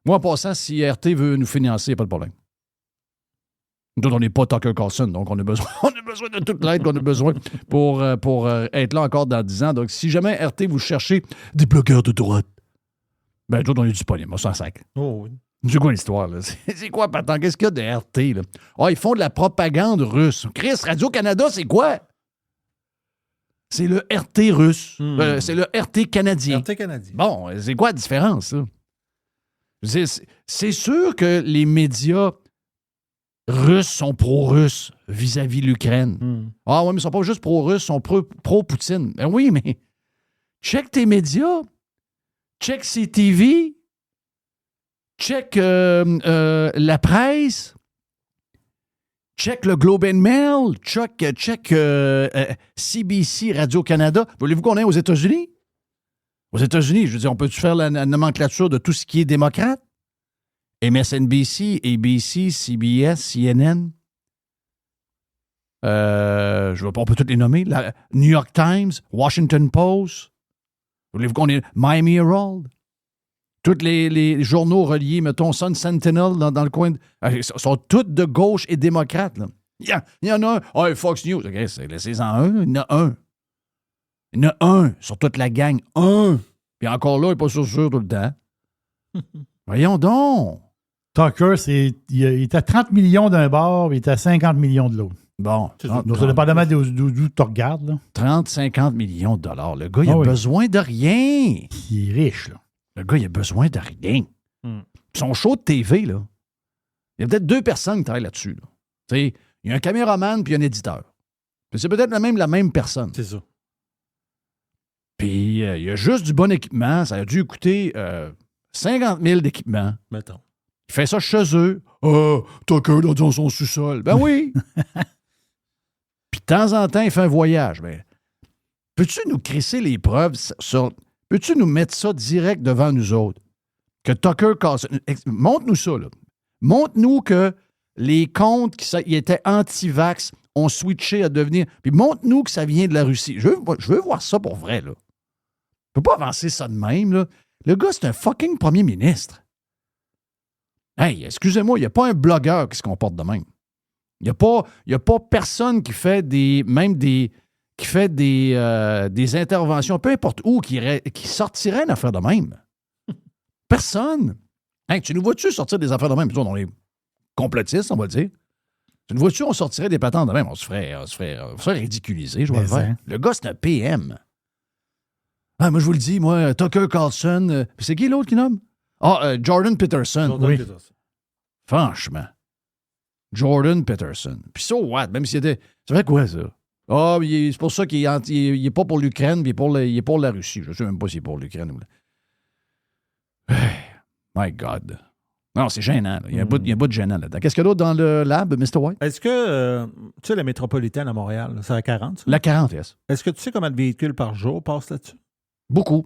moi, en passant, si RT veut nous financer, il n'y a pas de problème. Nous, on n'est pas Tucker Carlson, donc on a besoin de toute l'aide qu'on a besoin pour être là encore dans 10 ans. Donc, si jamais RT, vous cherchez des blogueurs de droite, ben, nous, on est disponible, on s'en sac. Oh oui. C'est quoi l'histoire, là? C'est quoi, Patan? Qu'est-ce qu'il y a de RT, là? Ah, ils font de la propagande russe. Chris, Radio-Canada, c'est quoi? C'est le RT russe. C'est le RT canadien. RT canadien. Bon, c'est quoi la différence, ça? C'est sûr que les médias russes sont pro-russes vis-à-vis de l'Ukraine. Ah oui, mais ils sont pas juste pro-russes, ils sont pro-Poutine. Ben oui, mais check tes médias, check CTV, check la presse, check le Globe and Mail, check CBC, Radio-Canada. Voulez-vous qu'on aille aux États-Unis? Aux États-Unis, je veux dire, on peut-tu faire la nomenclature de tout ce qui est démocrate? MSNBC, ABC, CBS, CNN. On peut toutes les nommer. New York Times, Washington Post. Voulez-vous qu'on ait Miami Herald? Tous les journaux reliés, mettons, Sun Sentinel dans le coin, sont tous de gauche et démocrates. Là. Il y en a un. Ah, Fox News, OK, laissez-en un. Il y en a un. Il y en a un sur toute la gang. Un. Puis encore là, il n'est pas sûr tout le temps. Voyons donc. Tucker, il est à 30 millions d'un bord, il est à 50 millions de l'autre. Bon. Donc, ça dépendamment d'où tu regardes. Là. 30-50 millions de dollars. Le gars, il a besoin de rien. Il est riche, là. Le gars, il a besoin de rien. Son show de TV, là, il y a peut-être 2 personnes qui travaillent là-dessus. Là. Il y a un caméraman puis un éditeur. Puis c'est peut-être même la même personne. C'est ça. Puis il y a juste du bon équipement. Ça a dû coûter 50 000 d'équipement. Mettons. Il fait ça chez eux. Tucker dans son sous-sol. Ben oui. Puis de temps en temps, il fait un voyage. Ben, peux-tu nous crisser les preuves sur... Peux-tu nous mettre ça direct devant nous autres? Que Tucker Carlson... Montre-nous ça, là. Montre-nous que les comptes qui étaient anti-vax ont switché à devenir... Puis montre-nous que ça vient de la Russie. Je veux voir ça pour vrai, là. On peut pas avancer ça de même, là. Le gars, c'est un fucking premier ministre. Hey, excusez-moi, il n'y a pas un blogueur qui se comporte de même. Il n'y a pas personne qui fait des interventions, peu importe où, qui sortirait une affaire de même. Personne. Hey, tu nous vois-tu sortir des affaires de même? On est complotistes, on va le dire. Tu nous vois-tu, on sortirait des patentes de même? On se ferait ridiculiser, je vois le faire. Le gars, c'est un PM. Ah, moi, je vous le dis, moi, Tucker Carlson. C'est qui l'autre qui nomme? Jordan Peterson. Peterson. Franchement. Jordan Peterson. Puis so what? Même s'il était... Ça fait quoi, ça? C'est pour ça qu'il est pas pour l'Ukraine, puis il est pour la Russie. Je ne sais même pas s'il est pour l'Ukraine. My God. Non, c'est gênant. Il y a un bout de gênant là-dedans. Qu'est-ce qu'il y a d'autre dans le lab, Mr. White? Est-ce que, tu sais, la métropolitaine à Montréal, c'est à 40, ça? La 40, yes. Est-ce que tu sais combien de véhicules par jour passent là-dessus? Beaucoup.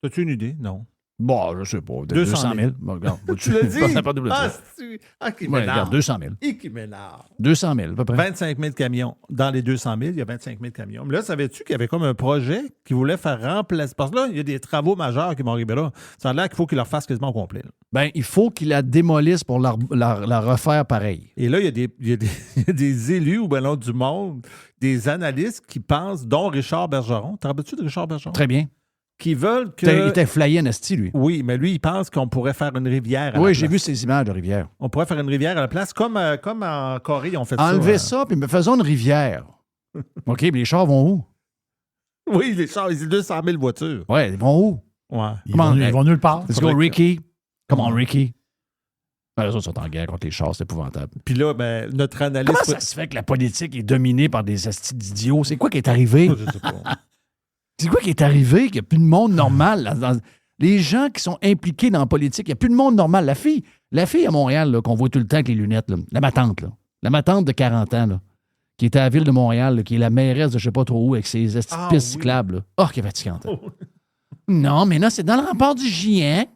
As-tu une idée? Non. Bon, je sais pas. 200 000. Bon, regarde, tu l'as dit? Qui m'énerve. Regarde, 200 000. Qui m'énerve. 200 000, à peu près. 25 000 camions. Dans les 200 000, il y a 25 000 camions. Mais là, savais-tu qu'il y avait comme un projet qui voulait faire remplacer... Parce que là, il y a des travaux majeurs qui vont arriver là. Ça a l'air qu'il faut qu'ils leur fassent quasiment au complet. Là. Ben, il faut qu'ils la démolissent pour la refaire pareil. Et là, il y a des élus ou ben du monde, des analystes qui pensent, dont Richard Bergeron. Te rappelles-tu de Richard Bergeron? Très bien. Qui veulent que... Il était flyé en esti, lui. Oui, mais lui, il pense qu'on pourrait faire une rivière à la Oui, place. j'ai vu ces images de rivière. On pourrait faire une rivière à la place, comme en Corée, ils ont fait ça. Enlevez ça, puis faisons une rivière. OK, puis les chars vont où? Oui, les chars, ils ont 200 000 voitures. Ouais, ils vont où? Ouais. Ils vont nulle part. Let's go, Ricky. Come on, Ricky. Ben, les autres sont en guerre contre les chars, c'est épouvantable. Puis là, ben, notre analyste... Comment ça se fait que la politique est dominée par des astis d'idiots? C'est quoi qui est arrivé? Je sais pas. C'est quoi qui est arrivé? Qu'il n'y a plus de monde normal. Les gens qui sont impliqués dans la politique, il n'y a plus de monde normal. La fille à Montréal, là, qu'on voit tout le temps avec les lunettes, là, la matante de 40 ans, là, qui était à la ville de Montréal, là, qui est la mairesse de je ne sais pas trop où, avec ses pistes cyclables. Là. Oh, qui est fatigante. Non, mais là, c'est dans le rapport du GIEC,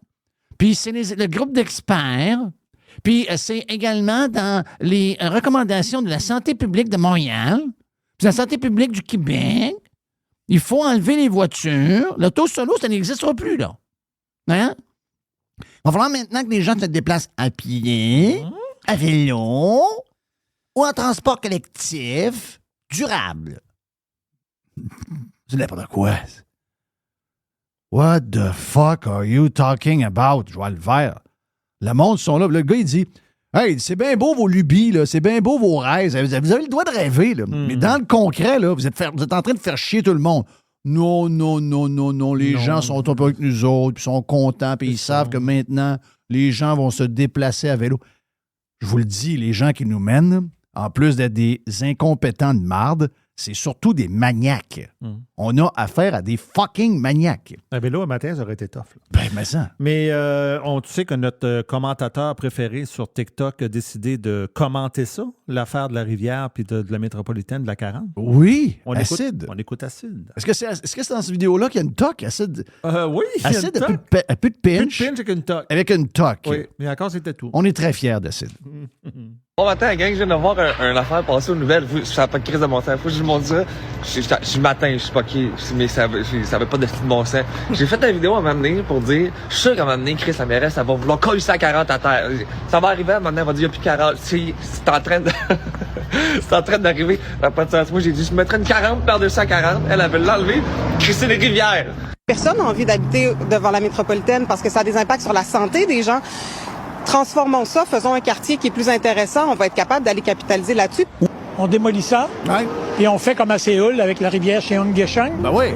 puis c'est le groupe d'experts, puis c'est également dans les recommandations de la santé publique de Montréal, puis la santé publique du Québec. Il faut enlever les voitures. L'auto solo, ça n'existera plus, là. Hein? Il va falloir maintenant que les gens se déplacent à pied, à vélo ou en transport collectif durable. C'est n'importe quoi. What the fuck are you talking about? Je vois le vert. Le monde sont là. Le gars, il dit... Hey, c'est bien beau vos lubies, là. C'est bien beau vos rêves. Vous avez le droit de rêver, là. Mais dans le concret, là, vous êtes en train de faire chier tout le monde. Non. Les gens sont un peu avec nous autres, puis sont contents, puis ils savent que maintenant, les gens vont se déplacer à vélo. Je vous le dis, les gens qui nous mènent, en plus d'être des incompétents de marde, c'est surtout des maniaques. On a affaire à des fucking maniaques. Un vélo un matin, ça aurait été tough. Là. Ben, mais ça. Mais tu sais que notre commentateur préféré sur TikTok a décidé de commenter ça, l'affaire de la rivière puis de la métropolitaine de la 40. Oui, Acide. On écoute Acide. Est-ce que c'est dans cette vidéo-là qu'il y a une toque, Acide? Oui, Acide a plus de pinch. Plus de pinch avec une toque. Avec une toque. Oui, mais encore, c'était tout. On est très fiers d'Acide. Bon matin, gang, je viens de voir un affaire passer aux nouvelles. Ça n'a pas de crise de mon sens. Faut que je vous montre ça. Je matin, je suis pas qui, mais ça avait pas de style de bon sens. J'ai fait une vidéo à un moment donné pour dire, je suis sûr qu'à un moment donné, Chris, la mairesse, ça va vouloir coller ça à 40 à terre. Ça va arriver à un moment donné, elle va dire, il n'y a plus 40. C'est en train de, c'est en train d'arriver. Ça n'a pas de sens. Moi, j'ai dit, je mettrais une 40 par-dessus à 40. Elle avait l'enlever. Christine Rivière. Personne n'a envie d'habiter devant la métropolitaine parce que ça a des impacts sur la santé des gens. Transformons ça, faisons un quartier qui est plus intéressant. On va être capable d'aller capitaliser là-dessus. On démolit ça, et on fait comme à Séoul avec la rivière Cheonggyecheon. Ben oui.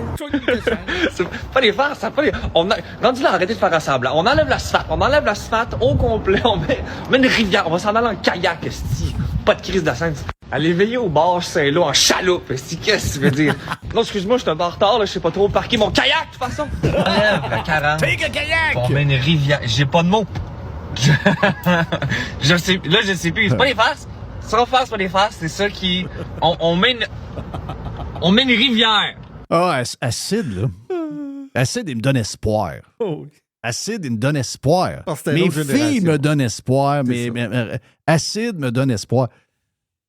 C'est pas les farces, ça pas les... Rendu là, arrêtez de faire assemblant. On enlève l'asphalte au complet, on met une rivière, on va s'en aller en kayak, esti. Pas de crise de scène. Aller veiller au bar Saint-Lô en chaloupe, esti. Qu'est-ce que tu veux dire? Non, excuse-moi, je suis un peu en retard, là, je sais pas trop parquer mon kayak, de toute façon. Enlève la 40. Take a kayak! On met une rivière. J'ai pas de mots. Je sais plus. C'est pas les faces. Sans face, c'est pas les faces. C'est ça qui. On met une rivière. Ah, Acide, là. Acide, il me donne espoir. Oh. Acide, il me donne espoir. Parce que c'est une Mes autre filles génération. me donnent espoir, C'est mais Acide me donne espoir.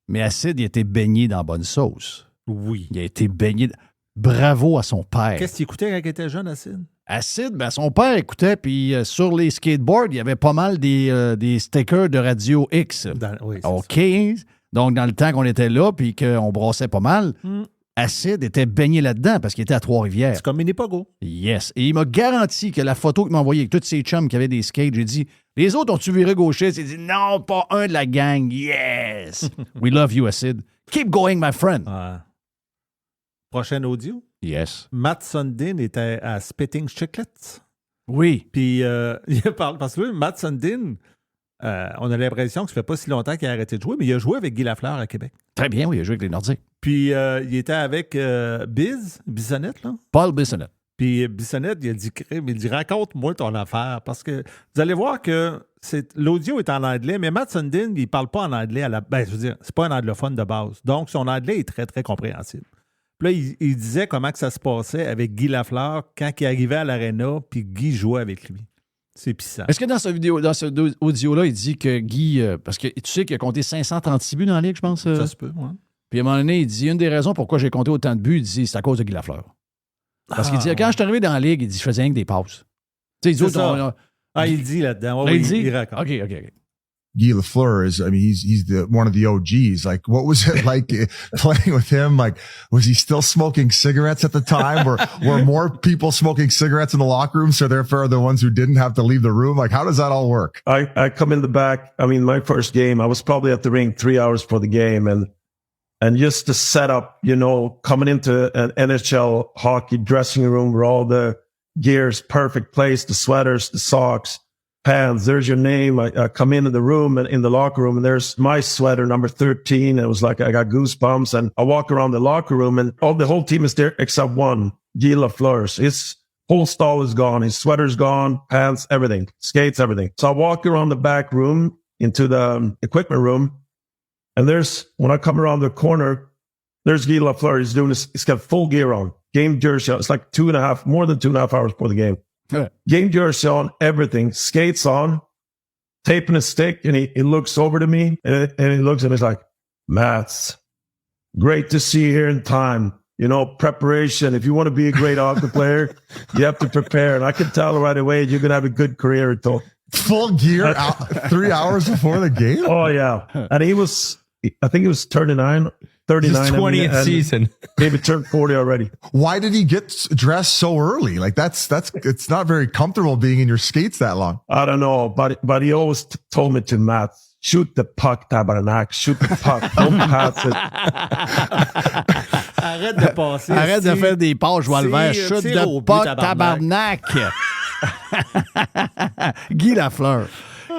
Mais Acide, il a été baigné dans la bonne sauce. Oui. Il a été baigné. Bravo à son père. Qu'est-ce qu'il écoutait quand il était jeune, Acide? Acide, ben son père écoutait, puis sur les skateboards, il y avait pas mal des stickers de Radio X. Oui, c'est OK. Donc, dans le temps qu'on était là, puis qu'on brassait pas mal, Acide était baigné là-dedans parce qu'il était à Trois-Rivières. C'est comme Minipogo. Yes. Et il m'a garanti que la photo qu'il m'a envoyée avec tous ses chums qui avaient des skates, j'ai dit, les autres ont-tu viré gauchiste? Il dit, non, pas un de la gang. Yes. We love you, Acide. Keep going, my friend. Prochain audio. Yes. Matt Sundin était à Spitting Chicklets. Oui. Puis, il parle, parce que Matt Sundin, on a l'impression que ça fait pas si longtemps qu'il a arrêté de jouer, mais il a joué avec Guy Lafleur à Québec. Très bien, oui, il a joué avec les Nordiques. Puis, il était avec Bissonnette, là. Paul Bissonnette. Puis, Bissonnette, il a dit, raconte-moi ton affaire, parce que vous allez voir que l'audio est en anglais, mais Matt Sundin, il parle pas en anglais je veux dire, c'est pas un anglophone de base. Donc, son anglais est très, très compréhensible. Puis là, il disait comment que ça se passait avec Guy Lafleur quand il arrivait à l'aréna, puis Guy jouait avec lui. C'est puissant. Est-ce que dans cette vidéo, dans ce audio-là, il dit que Guy, parce que tu sais qu'il a compté 536 buts dans la Ligue, je pense. Ça se peut, oui. Puis à un moment donné, il dit, une des raisons pourquoi j'ai compté autant de buts, il dit, c'est à cause de Guy Lafleur. Parce qu'il dit, quand je suis arrivé dans la Ligue, il dit, je faisais rien que des passes. Tu sais, il dit là-dedans. il dit? Il raconte. OK. Guy Lafleur is, I mean, he's one of the OGs. Like, what was it like playing with him? Like, was he still smoking cigarettes at the time? Were more people smoking cigarettes in the locker room, so therefore the ones who didn't have to leave the room? Like, how does that all work? I come in the back. I mean, my first game, I was probably at the rink 3 hours for the game, and just the setup, coming into an NHL hockey dressing room where all the gear's perfect place, the sweaters, the socks, pants, there's your name. I come into the room and in the locker room and there's my sweater number 13. It was like, I got goosebumps, and I walk around the locker room and the whole team is there except one, Guy Lafleur. His whole stall is gone. His sweater's gone, pants, everything, skates, everything. So I walk around the back room into the equipment room, and when I come around the corner, there's Guy Lafleur. He's got full gear on, game jersey. It's like more than 2.5 hours before the game. Yeah. Game jersey on, everything, skates on, taping a stick, and he looks over to me and he looks at me, he's like, Matt, great to see you here in time. Preparation. If you want to be a great hockey player, you have to prepare. And I can tell right away you're going to have a good career. Full gear 3 hours before the game? Oh, yeah. And I think he was 39. His 20th season. Maybe turned 40 already. Why did he get dressed so early? Like it's not very comfortable being in your skates that long. I don't know, but he always told me to Matt, shoot the puck, Tabarnak, shoot the puck, don't pass it. Arrête de passer. Arrête de faire des passes, je vois le vert. Shoot the puck, tabarnak. Guy Lafleur.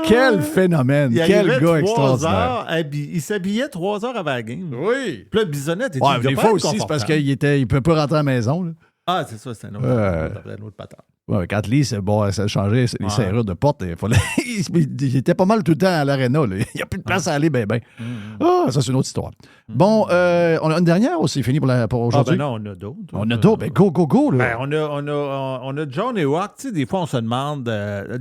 Quel phénomène. Quel gars extraordinaire. Il s'habillait 3 heures avant la game. Oui. Puis là, Bissonnette, des fois aussi, c'est parce qu'il ne peut pas rentrer à la maison. Là. Ah, c'est ça, c'est un autre patente. Ouais, quand Lee, ça changeait les serrures de porte, il était pas mal tout le temps à l'aréna. Il n'y a plus de place à aller, ben. Ça, c'est une autre histoire. Bon, on a une dernière ou c'est fini pour aujourd'hui? Non, on a d'autres. On a d'autres. Ben, go, là. Ben, on a Johnny Rock. Tu sais, des fois, on se demande,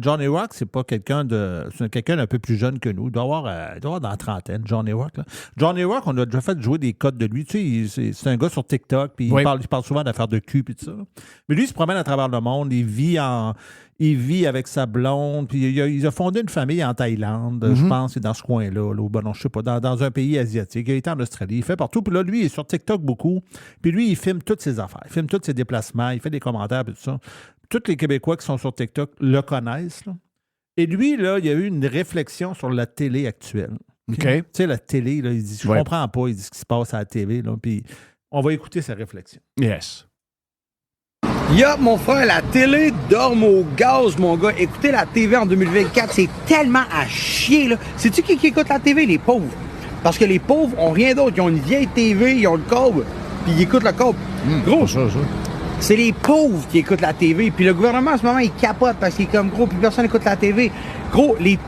Johnny Rock, c'est pas quelqu'un d'un peu plus jeune que nous. Il doit avoir dans la trentaine, Johnny Rock. Là. Johnny Rock, on a déjà fait jouer des codes de lui. Tu sais, c'est un gars sur TikTok, puis il parle souvent d'affaires de cul, puis tout ça. Mais lui, il se promène à travers le monde, il vit avec sa blonde, puis il a fondé une famille en Thaïlande, je pense, c'est dans ce coin-là, non, je sais pas, dans un pays asiatique. Il a été en Australie, il fait partout. Puis là, lui, il est sur TikTok beaucoup. Puis lui, il filme toutes ses affaires, il filme tous ses déplacements, il fait des commentaires, puis tout ça. Tous les Québécois qui sont sur TikTok le connaissent. Là. Et lui, là, il y a eu une réflexion sur la télé actuelle. OK. Tu sais, la télé, là, il dit, je comprends pas, il dit ce qui se passe à la télé, là, puis on va écouter sa réflexion. Yes. Yup, mon frère, la télé dorme au gaz, mon gars. Écoutez la TV en 2024, c'est tellement à chier, là. Sais-tu qui écoute la TV? Les pauvres. Parce que les pauvres ont rien d'autre. Ils ont une vieille TV, ils ont le câble, puis ils écoutent le câble. Gros, c'est les pauvres qui écoutent la TV. Puis le gouvernement, en ce moment, il capote parce qu'il est comme, gros, puis personne n'écoute la TV. Gros, les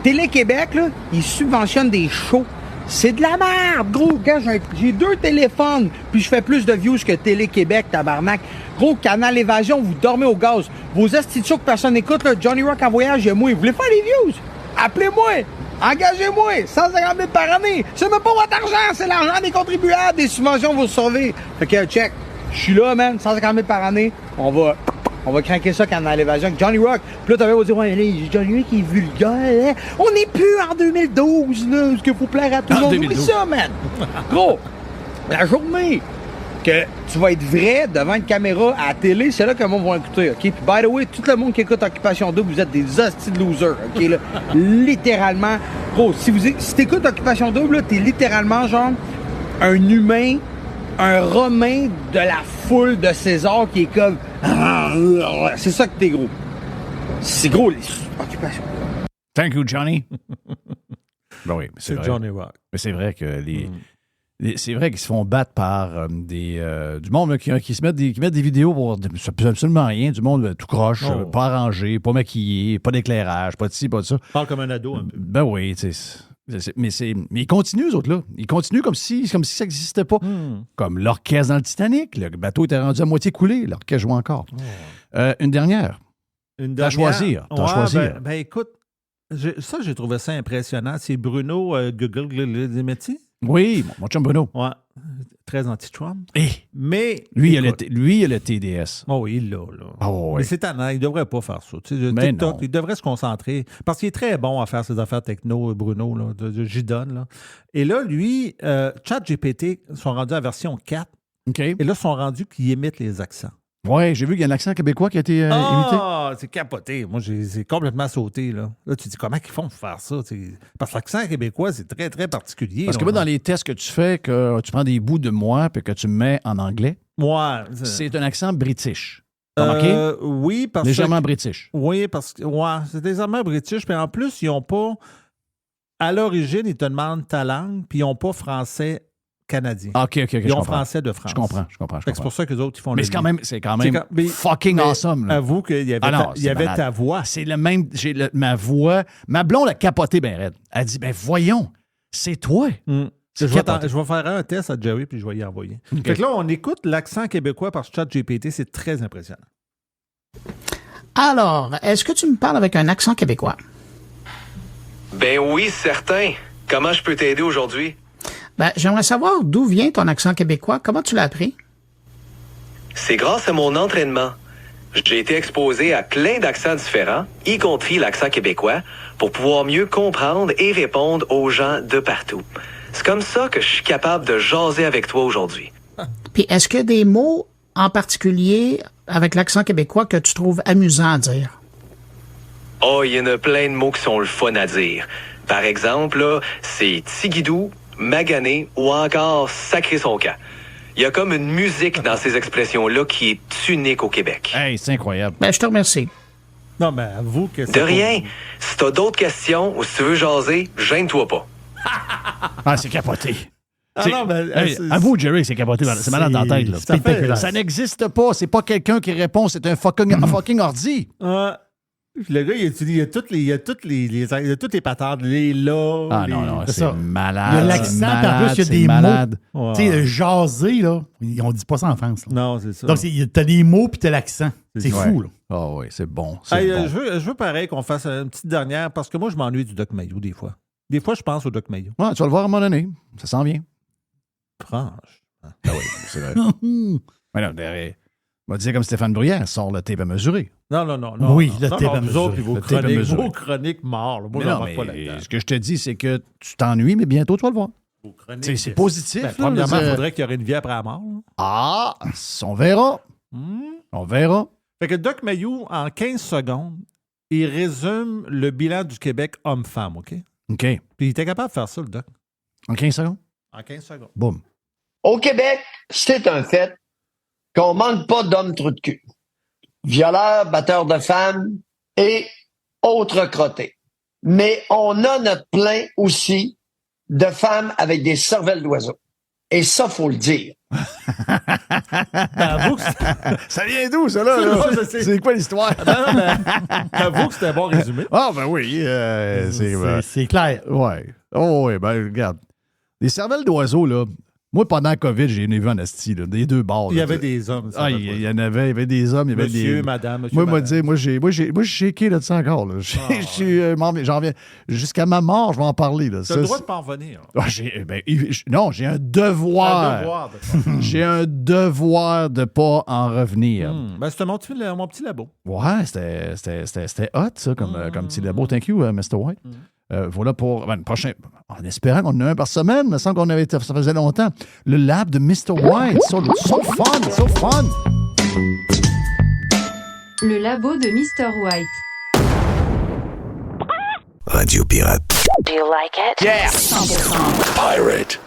Télé-Québec, là, ils subventionnent des shows. C'est de la merde, gros. Gars, j'ai 2 téléphones, puis je fais plus de views que Télé-Québec, tabarnak. Gros, Canal Évasion, vous dormez au gaz. Vos astuces que personne n'écoute, là, Johnny Rock en voyage, et moi, vous voulez faire des views? Appelez-moi! Engagez-moi! 150 000 par année! C'est même pas votre argent, c'est l'argent des contribuables, des subventions vous sauvez. Fait que, check, je suis là, man, 150 000 par année, on va craquer ça Canal Évasion avec Johnny Rock. Puis là, t'avais vous dire, ouais, là, Johnny Rock est vulgaire. Hein? On n'est plus en 2012, là. Parce qu'il faut plaire à tout le monde. Oublie ça, man. Gros, la journée que tu vas être vrai devant une caméra à la télé, c'est là que le monde va écouter, OK? Puis, by the way, tout le monde qui écoute Occupation Double, vous êtes des hosties de losers, OK? Là? Littéralement. Gros, si t'écoutes Occupation Double, là, t'es littéralement, genre, un humain, un romain de la foule de César qui est comme... C'est ça que t'es gros. C'est gros, les occupations. Thank you, Johnny. Ben oui, c'est vrai. Johnny Rock. Mais c'est vrai que c'est vrai qu'ils se font battre par du monde là, qui met des vidéos pour absolument rien, du monde tout croche, pas arrangé, pas maquillé, pas d'éclairage, pas de ci, pas de ça. Parle comme un ado. Un peu. Ben oui, tu sais. Mais ils continuent, eux autres, là. Ils continuent comme si ça n'existait pas. Comme l'orchestre dans le Titanic. Le bateau était rendu à moitié coulé. L'orchestre joue encore. Une dernière. T'as à choisir. Ben écoute, j'ai trouvé ça impressionnant. C'est Bruno Guglielminetti. Oui, mon chum Bruno. Ouais. Très anti-Trump. Mais lui, il a le TDS. Oh oui, il l'a. Oh, oui. Mais c'est tannant, il ne devrait pas faire ça. TikTok, il devrait se concentrer. Parce qu'il est très bon à faire ses affaires techno, Bruno, là, j'y donne. Là. Et là, lui, ChatGPT sont rendus à version 4. OK. Et là, ils sont rendus qu'ils imitent les accents. Oui, j'ai vu qu'il y a un accent québécois qui a été imité. Ah, c'est capoté. Moi, j'ai complètement sauté. Là, tu te dis, comment ils font pour faire ça? Parce que l'accent québécois, c'est très, très particulier. Parce que moi, dans les tests que tu fais, que tu prends des bouts de moi et que tu mets en anglais, c'est un accent british. T'as remarqué? Oui, parce légèrement british. Oui, parce que c'est légèrement british, mais en plus, ils n'ont pas... À l'origine, ils te demandent ta langue, puis ils n'ont pas français canadien. OK. Ils ont français de France. Je comprends. C'est pour ça que les autres, ils font mais c'est quand même fucking awesome. Là. Avoue qu'il y avait, ta voix. C'est le même... ma voix... Ma blonde a capoté bien raide. Elle dit, ben voyons, c'est toi. Je vais faire un test à Jerry, puis je vais y envoyer. Okay. Fait que là, on écoute l'accent québécois par ChatGPT. C'est très impressionnant. Alors, est-ce que tu me parles avec un accent québécois? Ben oui, certain. Comment je peux t'aider aujourd'hui? Ben, j'aimerais savoir d'où vient ton accent québécois. Comment tu l'as appris? C'est grâce à mon entraînement. J'ai été exposé à plein d'accents différents, y compris l'accent québécois, pour pouvoir mieux comprendre et répondre aux gens de partout. C'est comme ça que je suis capable de jaser avec toi aujourd'hui. Puis, est-ce qu'il y a des mots en particulier avec l'accent québécois que tu trouves amusant à dire? Oh, il y en a plein de mots qui sont le fun à dire. Par exemple, là, c'est tigidou, magané ou encore sacrer son camp. Il y a comme une musique dans ces expressions-là qui est unique au Québec. Hey, c'est incroyable. Ben, je te remercie. Non, mais avoue que c'est... De rien. Si t'as d'autres questions ou si tu veux jaser, gêne-toi pas. Ah, c'est capoté. Ah non, mais, avoue, Jerry, c'est capoté. C'est malade dans la tête. Là. Spectaculaire. Ça n'existe pas. C'est pas quelqu'un qui répond. C'est un fucking ordi. Le gars, il y a toutes les patates, les là. Ah non, c'est ça. malade. Il y a l'accent, puis en plus, il y a des malade. mots. Tu sais, jaser, là, on dit pas ça en France. Là. Non, c'est ça. Donc, t'as des mots, puis t'as l'accent. C'est fou, là. Ah oui, c'est bon. Bon. Je veux pareil qu'on fasse une petite dernière, parce que moi, je m'ennuie du Doc Mayou, des fois. Des fois, je pense au Doc Mayou. Ouais, tu vas le voir à un moment donné. Ça s'en vient. Franche. Ah oui, c'est vrai. Mais non, derrière. On va dire comme Stéphane Bruyère, sort le tape à mesurer. Non. Oui, le tape à mesurer. Puis vos chroniques morts. Moi, j'en vois pas là-dedans. Ce que je te dis, c'est que tu t'ennuies, mais bientôt, tu vas le voir. C'est positif. Premièrement, il faudrait qu'il y aurait une vie après la mort. Ah, on verra. On verra. Fait que Doc Mayou, en 15 secondes, il résume le bilan du Québec homme-femme, OK? OK. Puis il était capable de faire ça, le Doc. En 15 secondes? En 15 secondes. Boum. Au Québec, c'est un fait qu'on manque pas d'hommes trous de cul. Violeurs, batteurs de femmes et autres crottés. Mais on a notre plein aussi de femmes avec des cervelles d'oiseaux. Et ça, faut le dire. Ça vient d'où, ça, là? C'est quoi l'histoire? J'avoue que c'était un bon résumé. Ah, ben oui. C'est clair. Ouais. Oh, oui, ben regarde. Les cervelles d'oiseaux, là, moi, pendant la COVID, j'ai vu en asti, là, des deux bords. Il y avait des hommes. Il y avait des hommes, il y avait monsieur, des... madame. Moi, j'ai shaké de ça encore. Là. J'en reviens. Jusqu'à ma mort, je vais en parler. Tu as le droit de pas en revenir. Non, j'ai un devoir. J'ai un devoir de pas en revenir. C'était mon petit labo. Ouais, c'était hot, ça, comme petit labo. Thank you, Mr. White. Voilà pour le prochain. En espérant qu'on en a un par semaine, il me semble ça faisait longtemps. Le lab de Mr. White. So fun. Le labo de Mr. White. Radio Pirate. Do you like it? Yeah. 100% Pirate.